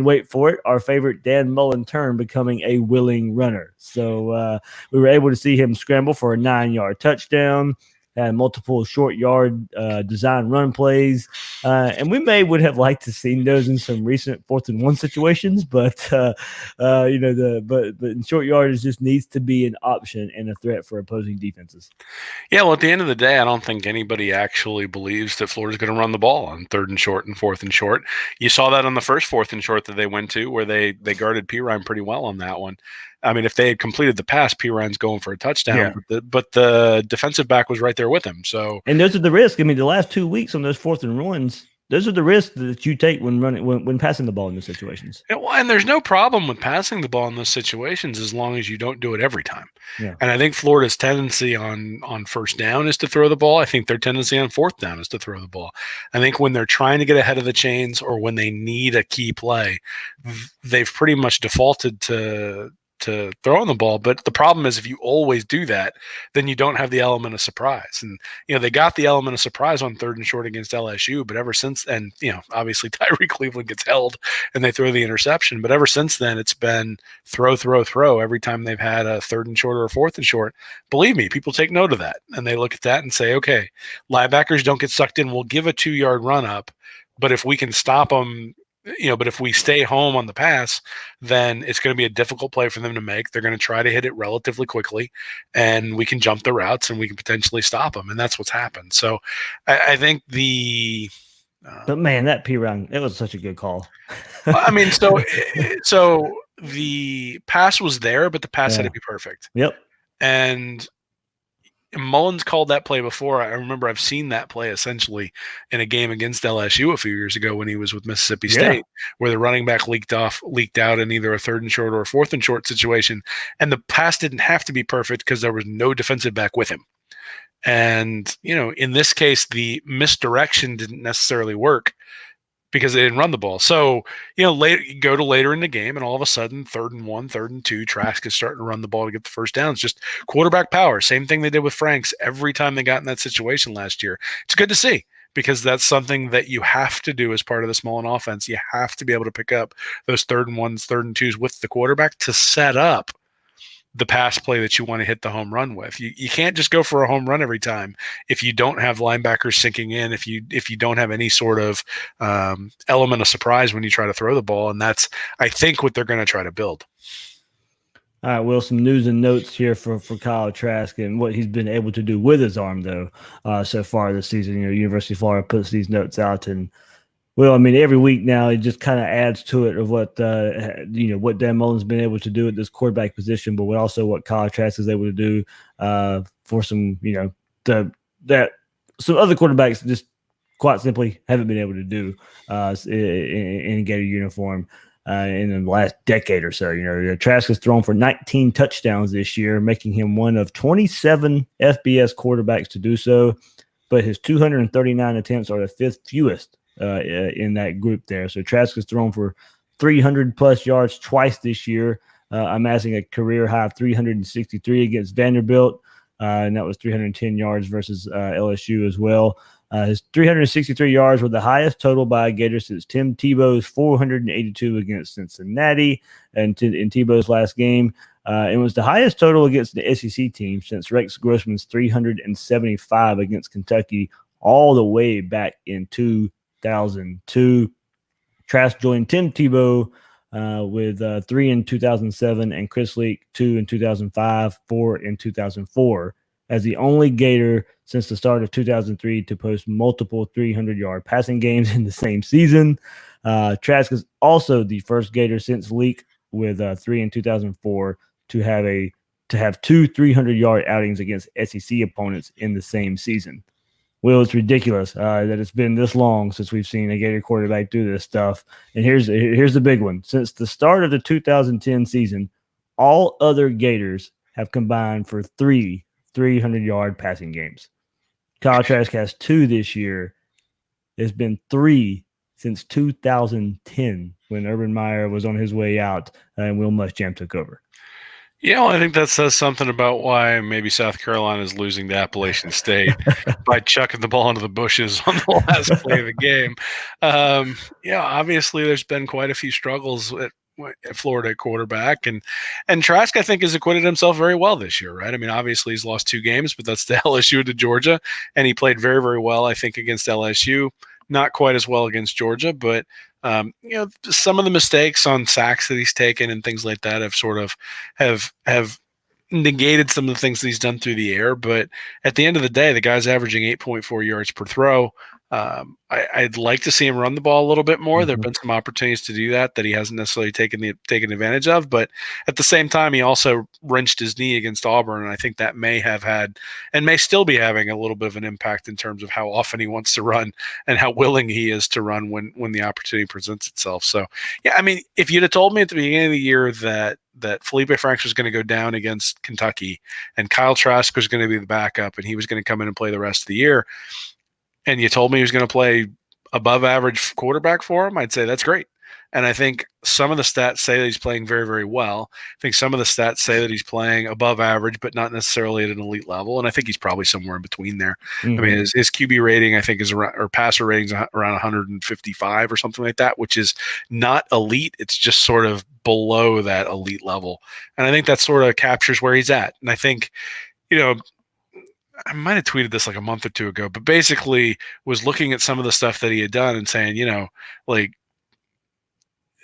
Speaker 1: wait for it, our favorite Dan Mullen term, becoming a willing runner. So we were able to see him scramble for a 9-yard touchdown, had multiple short yard design run plays, and we would have liked to seen those in some recent 4th-and-1 situations, but but in short yardage just needs to be an option and a threat for opposing defenses.
Speaker 2: Yeah, well, at the end of the day, I don't think anybody actually believes that Florida's going to run the ball on 3rd and short and 4th and short. You saw that on the first 4th and short that they went to, where they guarded Pirine pretty well on that one. I mean, if they had completed the pass, Pirine's going for a touchdown, but the defensive back was right there with him. So,
Speaker 1: and those are the risks. I mean, the last 2 weeks on those 4th and runs, those are the risks that you take when passing the ball in those situations.
Speaker 2: And there's no problem with passing the ball in those situations as long as you don't do it every time.
Speaker 1: Yeah.
Speaker 2: And I think Florida's tendency on 1st down is to throw the ball. I think their tendency on 4th down is to throw the ball. I think when they're trying to get ahead of the chains or when they need a key play, they've pretty much defaulted to throwing the ball. But the problem is, if you always do that, then you don't have the element of surprise. And they got the element of surprise on 3rd and short against LSU, but ever since, and obviously Tyree Cleveland gets held and they throw the interception, but ever since then it's been throw every time they've had a 3rd and short or a 4th and short. Believe me, people take note of that and they look at that and say, okay, linebackers don't get sucked in. We'll give a 2-yard run up, but if we can stop them, but if we stay home on the pass, then it's going to be a difficult play for them to make. They're going to try to hit it relatively quickly, and we can jump the routes and we can potentially stop them. And that's what's happened. So I think
Speaker 1: but man, that Pirine, it was such a good call.
Speaker 2: I mean, so the pass was there, but the pass had to be perfect.
Speaker 1: Yep.
Speaker 2: And Mullins called that play before. I remember I've seen that play essentially in a game against LSU a few years ago when he was with Mississippi State, where the running back leaked out in either a 3rd and short or a 4th and short situation. And the pass didn't have to be perfect because there was no defensive back with him. And, in this case, the misdirection didn't necessarily work because they didn't run the ball. So, later in the game, and all of a sudden, 3rd and 1, 3rd and 2, Trask is starting to run the ball to get the first down. It's just quarterback power. Same thing they did with Franks every time they got in that situation last year. It's good to see because that's something that you have to do as part of the Mullen offense. You have to be able to pick up those 3rd and 1s, 3rd and 2s with the quarterback to set up the pass play that you want to hit the home run with. You can't just go for a home run every time if you don't have linebackers sinking in, if you don't have any sort of element of surprise when you try to throw the ball. And that's, I think, what they're going to try to build.
Speaker 1: All right, Will, some news and notes here for Kyle Trask and what he's been able to do with his arm, though, so far this season. University of Florida puts these notes out, and well, I mean, every week now it just kind of adds to it of what what Dan Mullen's been able to do at this quarterback position, but also what Kyle Trask is able to do for some that some other quarterbacks just quite simply haven't been able to do in Gator uniform in the last decade or so. Trask has thrown for 19 touchdowns this year, making him one of 27 FBS quarterbacks to do so, but his 239 attempts are the 5th fewest in that group there. So Trask has thrown for 300 plus yards twice this year, amassing a career-high 363 against Vanderbilt, and that was 310 yards versus LSU as well. His 363 yards were the highest total by a Gator since Tim Tebow's 482 against Cincinnati in Tebow's last game. It was the highest total against the SEC team since Rex Grossman's 375 against Kentucky all the way back in 2002. Trask joined Tim Tebow with 3 in 2007 and Chris Leak 2 in 2005, 4 in 2004 as the only Gator since the start of 2003 to post multiple 300-yard passing games in the same season. Trask is also the first Gator since Leak with 3 in 2004 to have two 300-yard outings against SEC opponents in the same season. Will, it's ridiculous that it's been this long since we've seen a Gator quarterback do this stuff. And here's the big one. Since the start of the 2010 season, all other Gators have combined for 3 300-yard passing games. Kyle Trask has 2 this year. There's been 3 since 2010 when Urban Meyer was on his way out and Will Muschamp took over.
Speaker 2: Yeah, well, I think that says something about why maybe South Carolina is losing to Appalachian State by chucking the ball into the bushes on the last play of the game. Yeah, obviously there's been quite a few struggles at Florida quarterback, and Trask, I think, has acquitted himself very well this year, right? I mean, obviously he's lost 2 games, but that's the LSU to Georgia, and he played very, very well, I think, against LSU. Not quite as well against Georgia, but some of the mistakes on sacks that he's taken and things like that have sort of have negated some of the things that he's done through the air. But at the end of the day, the guy's averaging 8.4 yards per throw. I'd like to see him run the ball a little bit more. There have been some opportunities to do that he hasn't necessarily taken advantage of. But at the same time, he also wrenched his knee against Auburn, and I think that may have had and may still be having a little bit of an impact in terms of how often he wants to run and how willing he is to run when the opportunity presents itself. So, yeah, I mean, if you'd have told me at the beginning of the year that Felipe Franks was going to go down against Kentucky and Kyle Trask was going to be the backup and he was going to come in and play the rest of the year, and you told me he was going to play above average quarterback for him, I'd say that's great. And I think some of the stats say that he's playing very, very well. I think some of the stats say that he's playing above average, but not necessarily at an elite level. And I think he's probably somewhere in between there. Mm-hmm. I mean, his QB rating, I think, is around, or passer rating's around 155 or something like that, which is not elite. It's just sort of below that elite level. And I think that sort of captures where he's at. And I think, I might have tweeted this like a month or 2 ago, but basically was looking at some of the stuff that he had done and saying, like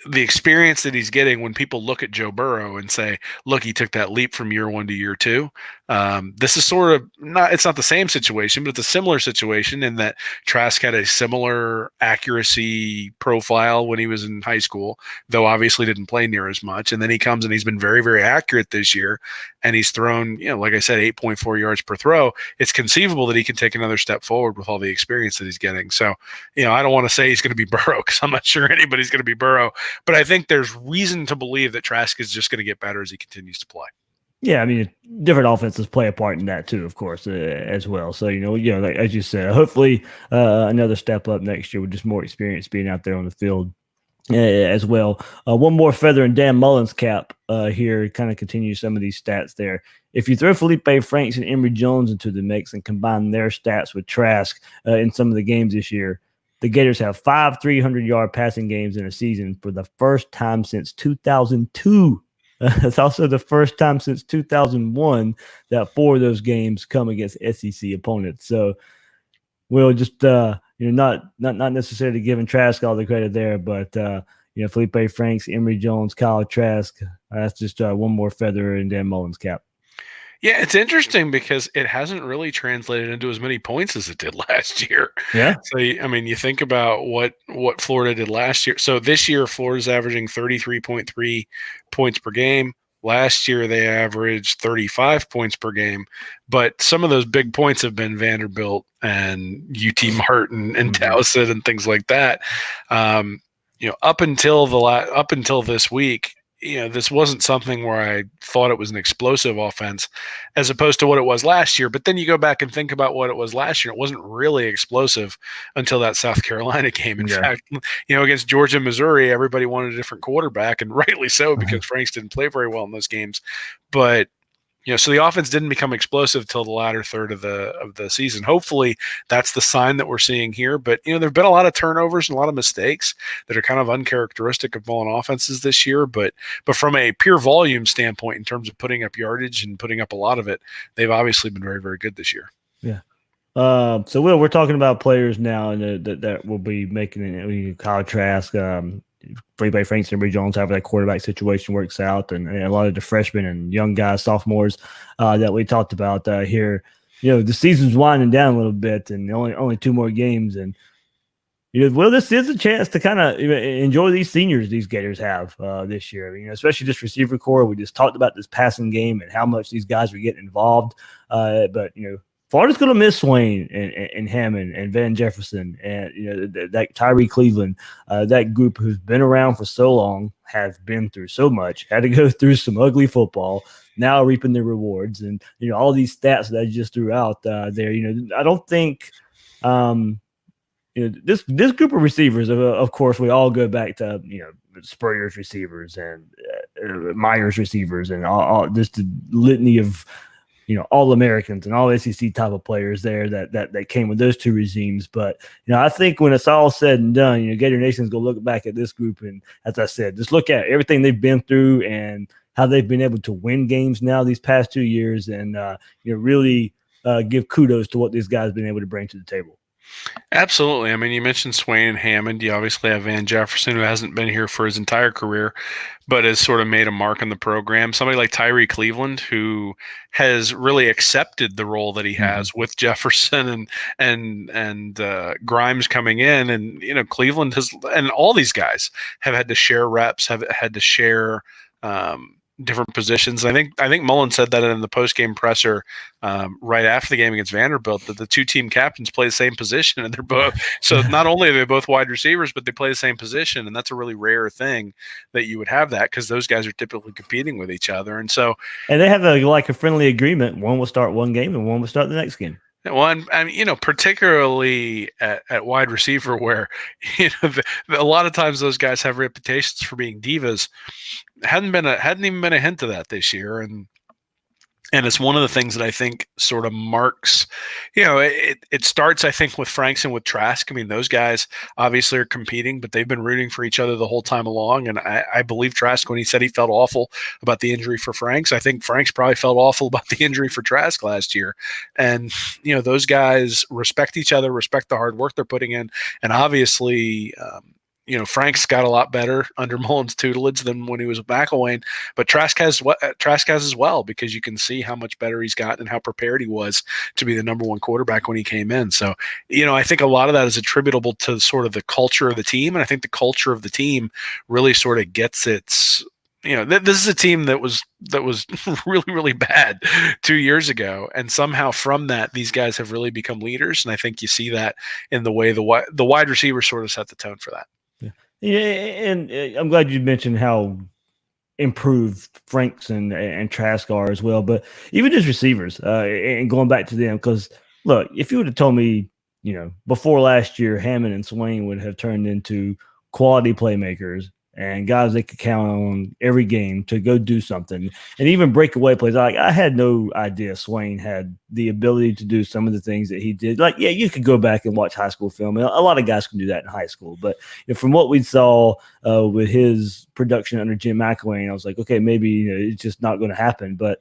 Speaker 2: the experience that he's getting when people look at Joe Burrow and say, look, he took that leap from year 1 to year 2. This is sort of it's not the same situation, but it's a similar situation in that Trask had a similar accuracy profile when he was in high school, though obviously didn't play near as much. And then he comes and he's been very, very accurate this year. And he's thrown, like I said, 8.4 yards per throw. It's conceivable that he can take another step forward with all the experience that he's getting. So, I don't want to say he's going to be Burrow because I'm not sure anybody's going to be Burrow, but I think there's reason to believe that Trask is just going to get better as he continues to play.
Speaker 1: Yeah, I mean, different offenses play a part in that too, of course, as well. So, like, as you said, hopefully another step up next year with just more experience being out there on the field as well. One more feather in Dan Mullen's cap here, kind of continue some of these stats there. If you throw Felipe Franks and Emory Jones into the mix and combine their stats with Trask in some of the games this year, the Gators have 5 300-yard passing games in a season for the first time since 2002. It's also the first time since 2001 that 4 of those games come against SEC opponents. So we'll just not necessarily giving Trask all the credit there, but Felipe Franks, Emory Jones, Kyle Trask, that's just one more feather in Dan Mullen's cap.
Speaker 2: Yeah, it's interesting because it hasn't really translated into as many points as it did last year.
Speaker 1: Yeah.
Speaker 2: So, I mean, you think about what Florida did last year. So this year, Florida's averaging 33.3 points per game. Last year, they averaged 35 points per game. But some of those big points have been Vanderbilt and UT Martin and Towson and things like that. Up until this week, this wasn't something where I thought it was an explosive offense as opposed to what it was last year. But then you go back and think about what it was last year. It wasn't really explosive until that South Carolina game. In fact, against Georgia and Missouri, everybody wanted a different quarterback, and rightly so, because Franks didn't play very well in those games. But so the offense didn't become explosive till the latter third of the season. Hopefully, that's the sign that we're seeing here. But there've been a lot of turnovers and a lot of mistakes that are kind of uncharacteristic of Mullen offenses this year. But from a pure volume standpoint, in terms of putting up yardage and putting up a lot of it, they've obviously been very, very good this year.
Speaker 1: Yeah. So Will, we're talking about players now that will be making it. Kyle Trask, Felipe Franks, and Bree Jones, however that quarterback situation works out, and a lot of the freshmen and young guys, sophomores that we talked about here. The season's winding down a little bit, and only 2 more games, and Will, this is a chance to kind of enjoy these seniors these Gators have this year. Especially this receiver core. We just talked about this passing game and how much these guys are getting involved, but Florida's going to miss Swain and Hammond and Van Jefferson and that Tyree Cleveland, that group who's been around for so long, have been through so much, had to go through some ugly football, now reaping the rewards, and all these stats that I just threw out there. I don't think this group of receivers. Of course, we all go back to Spurrier's receivers and Myers receivers and all this litany of all Americans and all SEC type of players there that came with those 2 regimes. But I think when it's all said and done, Gator Nation's gonna look back at this group and, as I said, just look at everything they've been through and how they've been able to win games now these past 2 years, and really give kudos to what these guys have been able to bring to the table.
Speaker 2: Absolutely. I mean, you mentioned Swain and Hammond. You obviously have Van Jefferson, who hasn't been here for his entire career, but has sort of made a mark in the program. Somebody like Tyree Cleveland, who has really accepted the role that he has with Jefferson and Grimes coming in, and Cleveland has, and all these guys have had to share reps, have had to share different positions. I think Mullen said that in the post-game presser right after the game against Vanderbilt, that the 2 team captains play the same position, and they're both so not only are they both wide receivers, but they play the same position, and that's a really rare thing that you would have that, because those guys are typically competing with each other, and
Speaker 1: they have a friendly agreement. One will start one game and one will start the next game.
Speaker 2: Well, and particularly at wide receiver, where a lot of times those guys have reputations for being divas. Hadn't even been a hint of that this year, and it's one of the things that I think sort of marks. It starts, I think, with Franks and with Trask. I mean, those guys obviously are competing, but they've been rooting for each other the whole time along. And I believe Trask when he said he felt awful about the injury for Franks. I think Franks probably felt awful about the injury for Trask last year. And those guys respect each other, respect the hard work they're putting in, and obviously. Frank's got a lot better under Mullen's tutelage than when he was with McElwain, but Trask has as well, because you can see how much better he's gotten and how prepared he was to be the number 1 quarterback when he came in. So, I think a lot of that is attributable to sort of the culture of the team, and I think the culture of the team really sort of gets its. This is a team that was really, really bad 2 years ago, and somehow from that, these guys have really become leaders, and I think you see that in the way the wide receivers sort of set the tone for that.
Speaker 1: Yeah, and I'm glad you mentioned how improved Franks and Trask are as well. But even just receivers, and going back to them, because look, if you would have told me, before last year, Hammond and Swain would have turned into quality playmakers and guys they could count on every game to go do something, and even breakaway plays. I had no idea Swain had the ability to do some of the things that he did. You could go back and watch high school film. A lot of guys can do that in high school, but from what we saw with his production under Jim McElwain, I was like, okay, maybe it's just not going to happen. But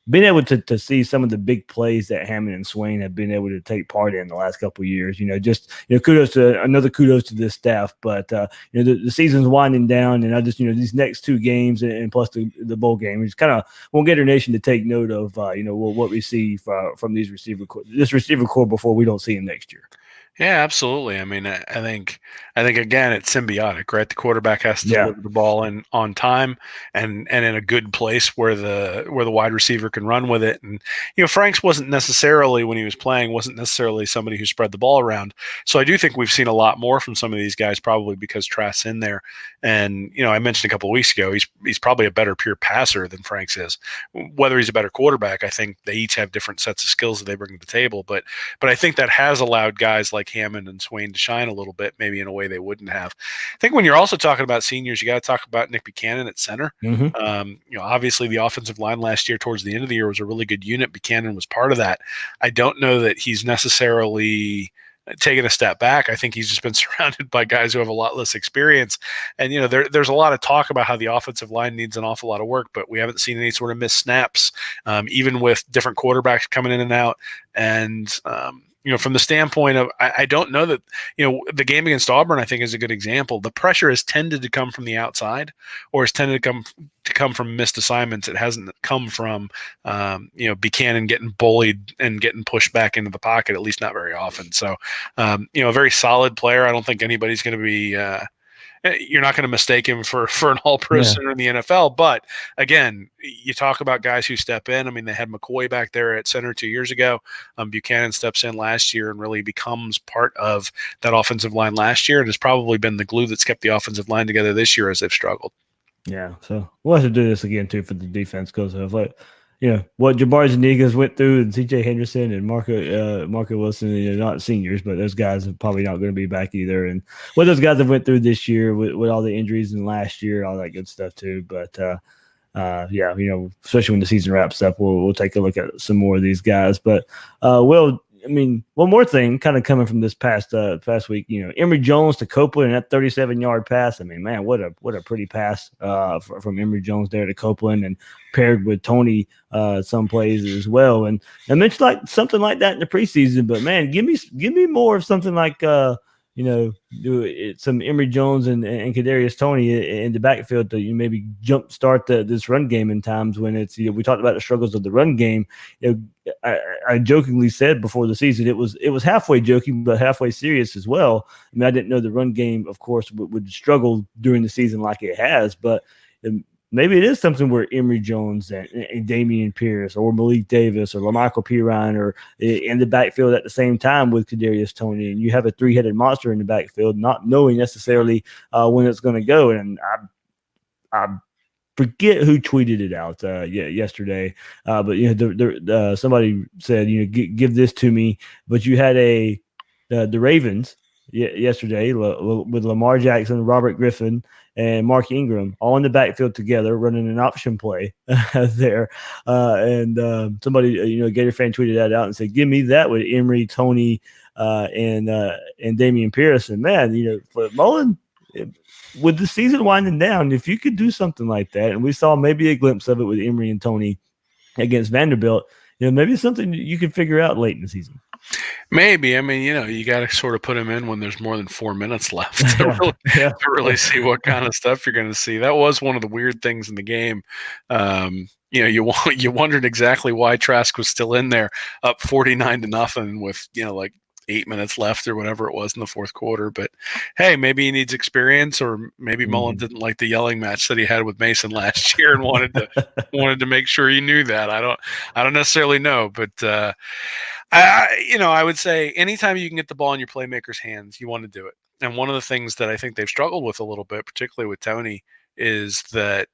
Speaker 1: being able to see some of the big plays that Hammond and Swain have been able to take part in the last couple of years, kudos to this staff. But the season's winding down, and I just these next 2 games and plus the bowl game, we just kind of want Gator Nation to take note of what we see from this receiver core before we don't see him next year.
Speaker 2: Yeah, absolutely. I mean, I think again, it's symbiotic, right? The quarterback has to
Speaker 1: Yeah.
Speaker 2: deliver the ball in on time and in a good place where the wide receiver can run with it. And Franks wasn't necessarily when he was playing wasn't necessarily somebody who spread the ball around. So I do think we've seen a lot more from some of these guys, probably because Trask's in there. And I mentioned a couple of weeks ago, he's probably a better pure passer than Franks is. Whether he's a better quarterback, I think they each have different sets of skills that they bring to the table, but I think that has allowed guys like Hammond and Swain to shine a little bit, maybe in a way they wouldn't have. I think when you're also talking about seniors, you got to talk about Nick Buchanan at center.
Speaker 1: Hmm.
Speaker 2: Obviously the offensive line last year, towards the end of the year, was a really good unit. Buchanan was part of that. I don't know that he's necessarily taken a step back. I think he's just been surrounded by guys who have a lot less experience. And there's a lot of talk about how the offensive line needs an awful lot of work, but we haven't seen any sort of missed snaps, even with different quarterbacks coming in and out. And from the standpoint of, I don't know that, the game against Auburn, I think, is a good example. The pressure has tended to come from the outside, or has tended to come from missed assignments. It hasn't come from, Buchanan getting bullied and getting pushed back into the pocket, at least not very often. So, a very solid player. I don't think anybody's going to be, you're not going to mistake him for an all pro
Speaker 1: Yeah.
Speaker 2: center in the NFL. But again, you talk about guys who step in. I mean, they had McCoy back there at center 2 years ago. Buchanan steps in last year and really becomes part of that offensive line last year, and has probably been the glue that's kept the offensive line together this year as they've struggled.
Speaker 1: Yeah. So we'll have to do this again too for the defense because of what Jabari Zunigas went through, and C.J. Henderson and Marco Wilson. Not seniors, but those guys are probably not going to be back either. And what those guys have went through this year with all the injuries and last year, all that good stuff too. But yeah, especially when the season wraps up, we'll take a look at some more of these guys. But one more thing, kind of coming from this past week, Emory Jones to Copeland and that 37-yard pass. I mean, man, what a pretty pass from Emory Jones there to Copeland, and paired with Tony some plays as well. And I mentioned like something like that in the preseason, but man, give me more of something like some Emory Jones and Kadarius Toney in the backfield to maybe jumpstart this run game in times when it's we talked about the struggles of the run game. I jokingly said before the season it was halfway joking but halfway serious as well. I mean, I didn't know the run game, of course, would struggle during the season like it has, but maybe it is something where Emory Jones and Damian Pierce or Malik Davis or LaMichael Pirine are in the backfield at the same time with Kadarius Toney, and you have a three-headed monster in the backfield, not knowing necessarily when it's going to go. And I forget who tweeted it out yesterday, but somebody said, give this to me. But you had the Ravens yesterday with Lamar Jackson, Robert Griffin, and Mark Ingram all in the backfield together running an option play there. And somebody, a Gator fan tweeted that out and said, give me that with Emory, Toney, and Damian Pierce. And man, for Mullen, with the season winding down, if you could do something like that, and we saw maybe a glimpse of it with Emory and Toney against Vanderbilt, maybe it's something you can figure out late in the season.
Speaker 2: Maybe. I mean, you got to sort of put him in when there's more than 4 minutes left to really see what kind of stuff you're going to see. That was one of the weird things in the game. You wondered exactly why Trask was still in there, up 49-0 with like 8 minutes left or whatever it was in the fourth quarter. But hey, maybe he needs experience, or maybe Mullen didn't like the yelling match that he had with Mason last year and wanted to make sure he knew that. I don't necessarily know, but I would say anytime you can get the ball in your playmaker's hands, you want to do it. And one of the things that I think they've struggled with a little bit, particularly with Toney, is that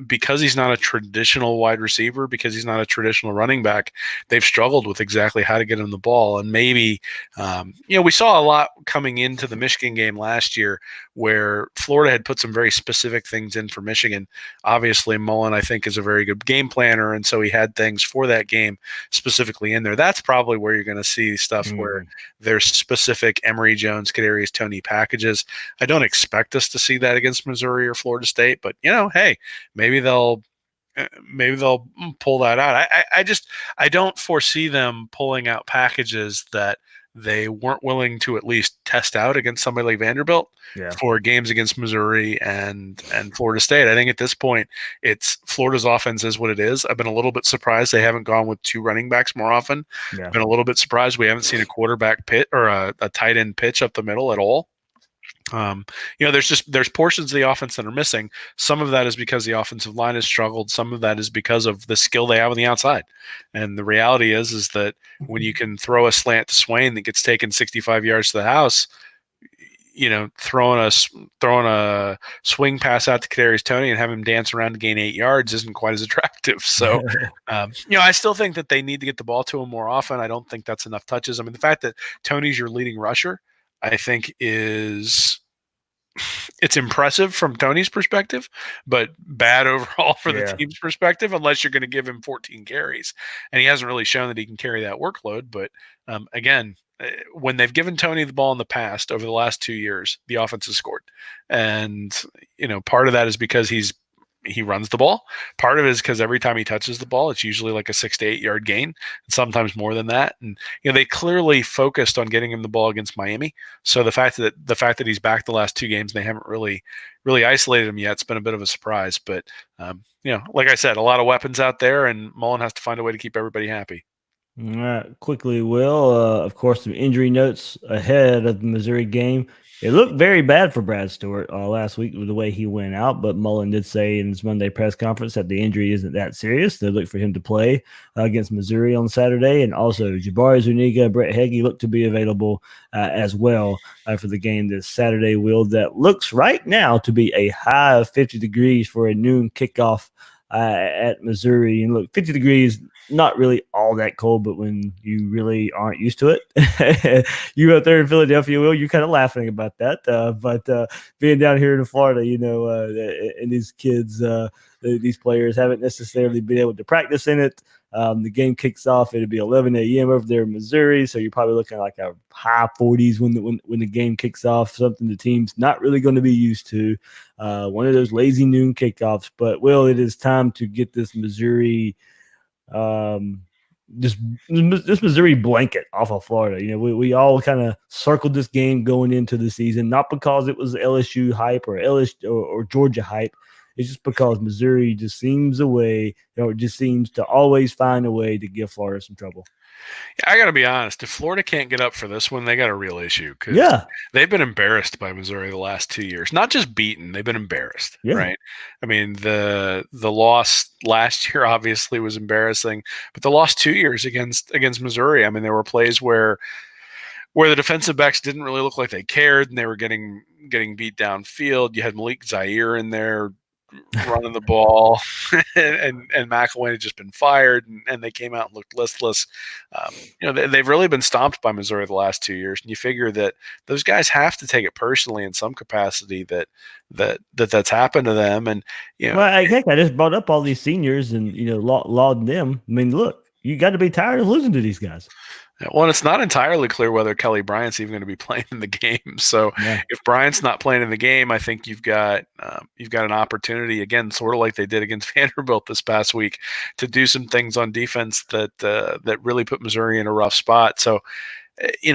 Speaker 2: because he's not a traditional wide receiver, because he's not a traditional running back, they've struggled with exactly how to get him the ball. And maybe, we saw a lot coming into the Michigan game last year where Florida had put some very specific things in for Michigan. Obviously, Mullen, I think, is a very good game planner, and so he had things for that game specifically in there. That's probably where you're going to see stuff where there's specific Emory Jones, Kadarius Toney packages. I don't expect us to see that against Missouri or Florida State, but hey, maybe they'll pull that out. I don't foresee them pulling out packages that they weren't willing to at least test out against somebody like Vanderbilt
Speaker 1: Yeah.
Speaker 2: for games against Missouri and Florida State. I think at this point, it's Florida's offense is what it is. I've been a little bit surprised they haven't gone with two running backs more often.
Speaker 1: Yeah.
Speaker 2: I've been a little bit surprised we haven't seen a quarterback pit or a tight end pitch up the middle at all. There's portions of the offense that are missing. Some of that is because the offensive line has struggled. Some of that is because of the skill they have on the outside. And the reality is that when you can throw a slant to Swain that gets taken 65 yards to the house, throwing a swing pass out to Kadarius Toney and have him dance around to gain 8 yards isn't quite as attractive. So, I still think that they need to get the ball to him more often. I don't think that's enough touches. I mean, the fact that Toney's your leading rusher, I think it's impressive from Toney's perspective, but bad overall for the team's perspective, unless you're going to give him 14 carries. And he hasn't really shown that he can carry that workload. But again, when they've given Toney the ball in the past over the last 2 years, the offense has scored. And, part of that is because he runs the ball. Part of it is because every time he touches the ball, it's usually like a 6 to 8 yard gain, and sometimes more than that. And they clearly focused on getting him the ball against Miami. So the fact that he's back the last 2 games, they haven't really isolated him yet. It's been a bit of a surprise. But like I said, a lot of weapons out there, and Mullen has to find a way to keep everybody happy.
Speaker 1: All right, quickly, Will. Of course, some injury notes ahead of the Missouri game. It looked very bad for Brad Stewart last week with the way he went out, but Mullen did say in his Monday press conference that the injury isn't that serious. They look for him to play against Missouri on Saturday, and also Jabari Zuniga and Brett Heggie look to be available as well for the game this Saturday. Will, that looks right now to be a high of 50 degrees for a noon kickoff at Missouri. And look, 50 degrees, not really all that cold, but when you really aren't used to it, you out there in Philadelphia, Will, you're kind of laughing about that. But being down here in Florida, and these kids, these players haven't necessarily been able to practice in it. The game kicks off. It'll be 11 a.m. over there in Missouri, so you're probably looking at like a high 40s when the game kicks off, something the team's not really going to be used to. One of those lazy noon kickoffs. But, Will, it is time to get this Missouri this Missouri blanket off of Florida. We all kind of circled this game going into the season, not because it was LSU hype or LSU or Georgia hype. It's just because Missouri just seems to always find a way to give Florida some trouble.
Speaker 2: I got to be honest. If Florida can't get up for this one, they got a real issue because they've been embarrassed by Missouri the last 2 years. Not just beaten, they've been embarrassed, right? I mean, the loss last year obviously was embarrassing, but the loss 2 years against Missouri, I mean, there were plays where the defensive backs didn't really look like they cared, and they were getting beat downfield. You had Malik Zaire in there running the ball, and McElwain had just been fired, and they came out and looked listless. They've really been stomped by Missouri the last 2 years, and you figure that those guys have to take it personally in some capacity that's happened to them. And
Speaker 1: I just brought up all these seniors and lauding them. I mean, look, you got to be tired of losing to these guys.
Speaker 2: Well, it's not entirely clear whether Kelly Bryant's even going to be playing in the game. So if Bryant's not playing in the game, I think you've got an opportunity again, sort of like they did against Vanderbilt this past week, to do some things on defense that really put Missouri in a rough spot. So,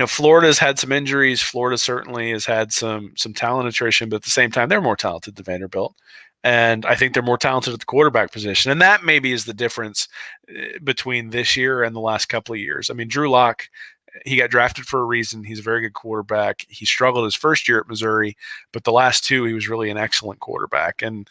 Speaker 2: Florida's had some injuries. Florida certainly has had some talent attrition, but at the same time, they're more talented than Vanderbilt. And I think they're more talented at the quarterback position. And that maybe is the difference between this year and the last couple of years. I mean, Drew Lock, he got drafted for a reason. He's a very good quarterback. He struggled his first year at Missouri, but the last 2, he was really an excellent quarterback. And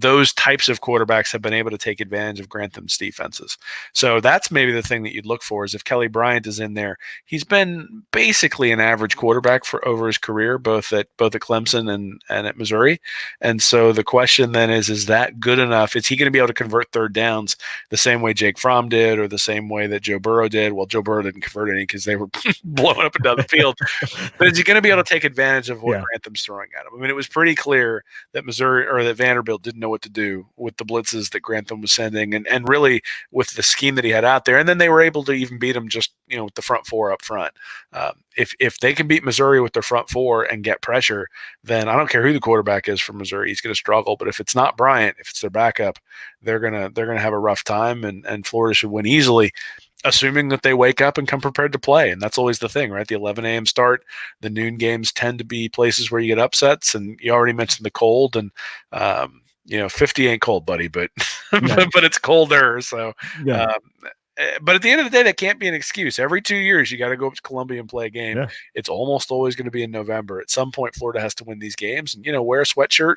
Speaker 2: those types of quarterbacks have been able to take advantage of Grantham's defenses. So that's maybe the thing that you'd look for, is if Kelly Bryant is in there. He's been basically an average quarterback for over his career, both at Clemson and at Missouri. And so the question then is that good enough? Is he going to be able to convert third downs the same way Jake Fromm did, or the same way that Joe Burrow did? Well, Joe Burrow didn't convert any because they were blowing up and down the field. But is he going to be able to take advantage of what Grantham's throwing at him? I mean, it was pretty clear that that Vanderbilt didn't know what to do with the blitzes that Grantham was sending, and really with the scheme that he had out there. And then they were able to even beat him just with the front 4 up front. If they can beat Missouri with their front 4 and get pressure, then I don't care who the quarterback is for Missouri, he's going to struggle. But if it's not Bryant, if it's their backup, they're gonna have a rough time, and Florida should win easily. assuming that they wake up and come prepared to play. And that's always the thing, right? The 11 a.m. start, the noon games tend to be places where you get upsets. And you already mentioned the cold, and 50 ain't cold, buddy, but
Speaker 1: No.
Speaker 2: but it's colder. So,
Speaker 1: Yeah.
Speaker 2: but at the end of the day, that can't be an excuse. Every 2 years, you got to go up to Columbia and play a game.
Speaker 1: Yeah.
Speaker 2: It's almost always going to be in November. At some point, Florida has to win these games, and wear a sweatshirt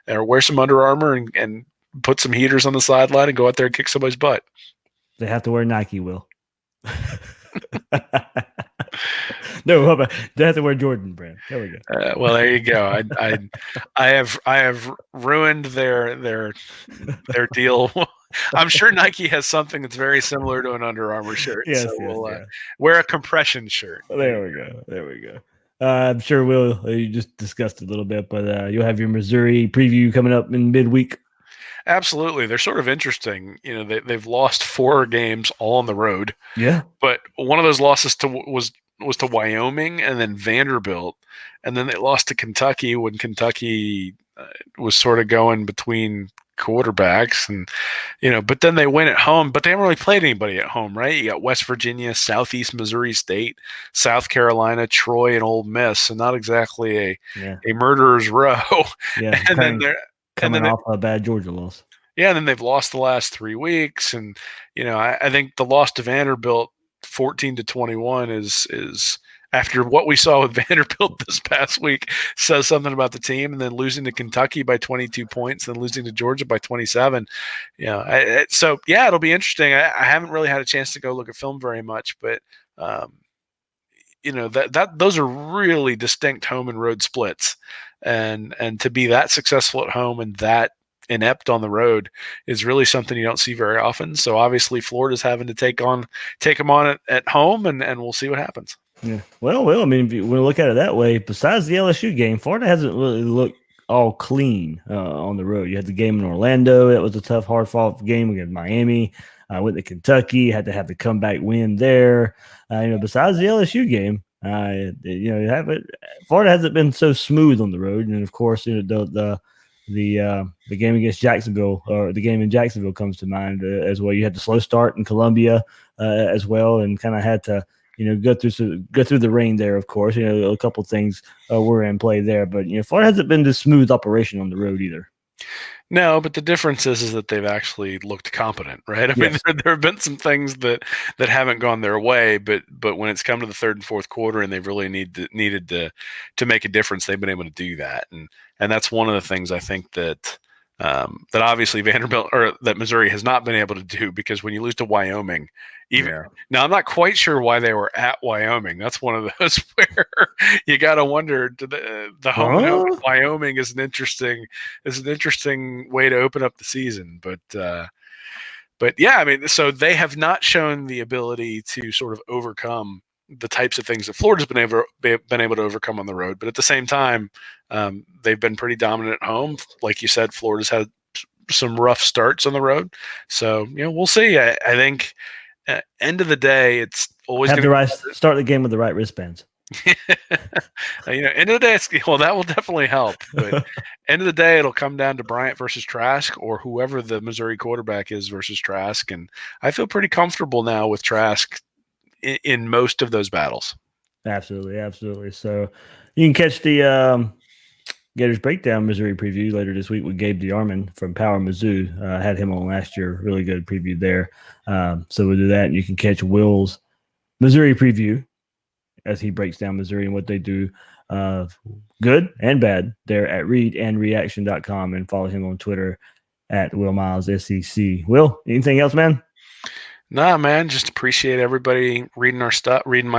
Speaker 2: or wear some Under Armour and put some heaters on the sideline and go out there and kick somebody's butt.
Speaker 1: They have to wear Nike, Will. No, they have to wear Jordan brand. There we go.
Speaker 2: Well, there you go. I have ruined their deal. I'm sure Nike has something that's very similar to an Under Armour shirt.
Speaker 1: Yes,
Speaker 2: so
Speaker 1: yes,
Speaker 2: we'll
Speaker 1: yeah.
Speaker 2: wear a compression shirt.
Speaker 1: There we go. There we go. I'm sure you just discussed it a little bit, but you'll have your Missouri preview coming up in midweek.
Speaker 2: Absolutely. They're sort of interesting. They've lost 4 games all on the road.
Speaker 1: Yeah.
Speaker 2: But one of those losses was to Wyoming and then Vanderbilt. And then they lost to Kentucky when Kentucky was sort of going between quarterbacks. And, but then they win at home, but they haven't really played anybody at home, right? You got West Virginia, Southeast Missouri State, South Carolina, Troy, and Ole Miss. So not exactly a murderer's row.
Speaker 1: Yeah.
Speaker 2: And then they're
Speaker 1: coming off a bad Georgia loss.
Speaker 2: Yeah, and then they've lost the last 3 weeks, and I think the loss to Vanderbilt, 14-21, is after what we saw with Vanderbilt this past week, says something about the team. And then losing to Kentucky by 22 points, then losing to Georgia by 27. So it'll be interesting. I haven't really had a chance to go look at film very much, but those are really distinct home and road splits. And to be that successful at home and that inept on the road is really something you don't see very often. So obviously Florida's having to take them on at home, and we'll see what happens.
Speaker 1: Yeah. Well, I mean, if you want to look at it that way, besides the LSU game, Florida hasn't really looked all clean on the road. You had the game in Orlando. It was a tough, hard-fought game against Miami. Went to Kentucky, had to have the comeback win there. Besides the LSU game, Florida hasn't been so smooth on the road, and of course, the game against Jacksonville, or the game in Jacksonville, comes to mind as well. You had the slow start in Columbia as well, and kind of had to go through the rain there. Of course, a couple things were in play there, but Florida hasn't been this smooth operation on the road either.
Speaker 2: No, but the difference is that they've actually looked competent, right? I mean, there have been some things that haven't gone their way, but when it's come to the third and fourth quarter and they've really needed to make a difference, they've been able to do that, and that's one of the things I think that obviously Vanderbilt or that Missouri has not been able to do, because when you lose to Wyoming, now I'm not quite sure why they were at Wyoming. That's one of those where you got to wonder, the home and home Wyoming is an interesting way to open up the season, but yeah, I mean, so they have not shown the ability to sort of overcome the types of things that Florida's been able to overcome on the road. But at the same time, they've been pretty dominant at home. Like you said, Florida's had some rough starts on the road. So, we'll see. I think end of the day, it's always
Speaker 1: have start the game with the right wristbands.
Speaker 2: End of the day, that will definitely help. But end of the day, it'll come down to Bryant versus Trask, or whoever the Missouri quarterback is versus Trask. And I feel pretty comfortable now with Trask in most of those battles.
Speaker 1: Absolutely. So you can catch the Gators Breakdown Missouri preview later this week with Gabe DeArmond from Power Mizzou. Had him on last year. Really good preview there. So we'll do that, and you can catch Will's Missouri preview as he breaks down Missouri and what they do good and bad there at readandreaction.com, and follow him on Twitter at Will Miles SEC. Will, anything else, man?
Speaker 2: Nah, man, just appreciate everybody reading my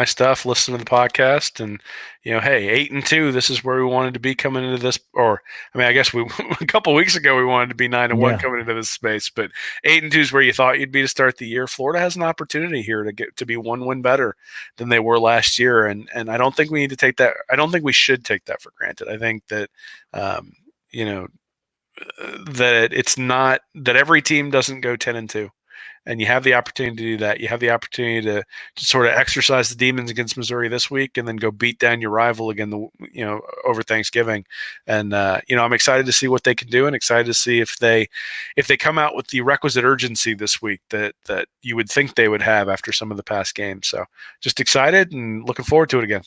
Speaker 2: stuff, listening to the podcast, and hey, 8-2. This is where we wanted to be coming into this. Or, I mean, I guess a couple of weeks ago we wanted to be 9-1 coming into this space, but 8-2 is where you thought you'd be to start the year. Florida has an opportunity here to get to be one win better than they were last year, and I don't think we need to take that. I don't think we should take that for granted. I think that that it's not that every team doesn't go 10-2. and you have the opportunity to do that. You have the opportunity to sort of exercise the demons against Missouri this week, and then go beat down your rival again, over Thanksgiving. And I'm excited to see what they can do, and excited to see if they come out with the requisite urgency this week that you would think they would have after some of the past games. So just excited and looking forward to it again.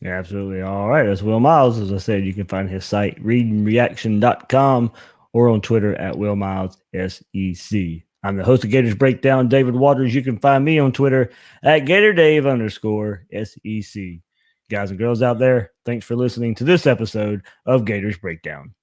Speaker 1: Yeah, absolutely. All right. That's Will Miles. As I said, you can find his site, readingreaction.com, or on Twitter at Will Miles SEC. I'm the host of Gators Breakdown, David Waters. You can find me on Twitter at GatorDave_SEC. Guys and girls out there, thanks for listening to this episode of Gators Breakdown.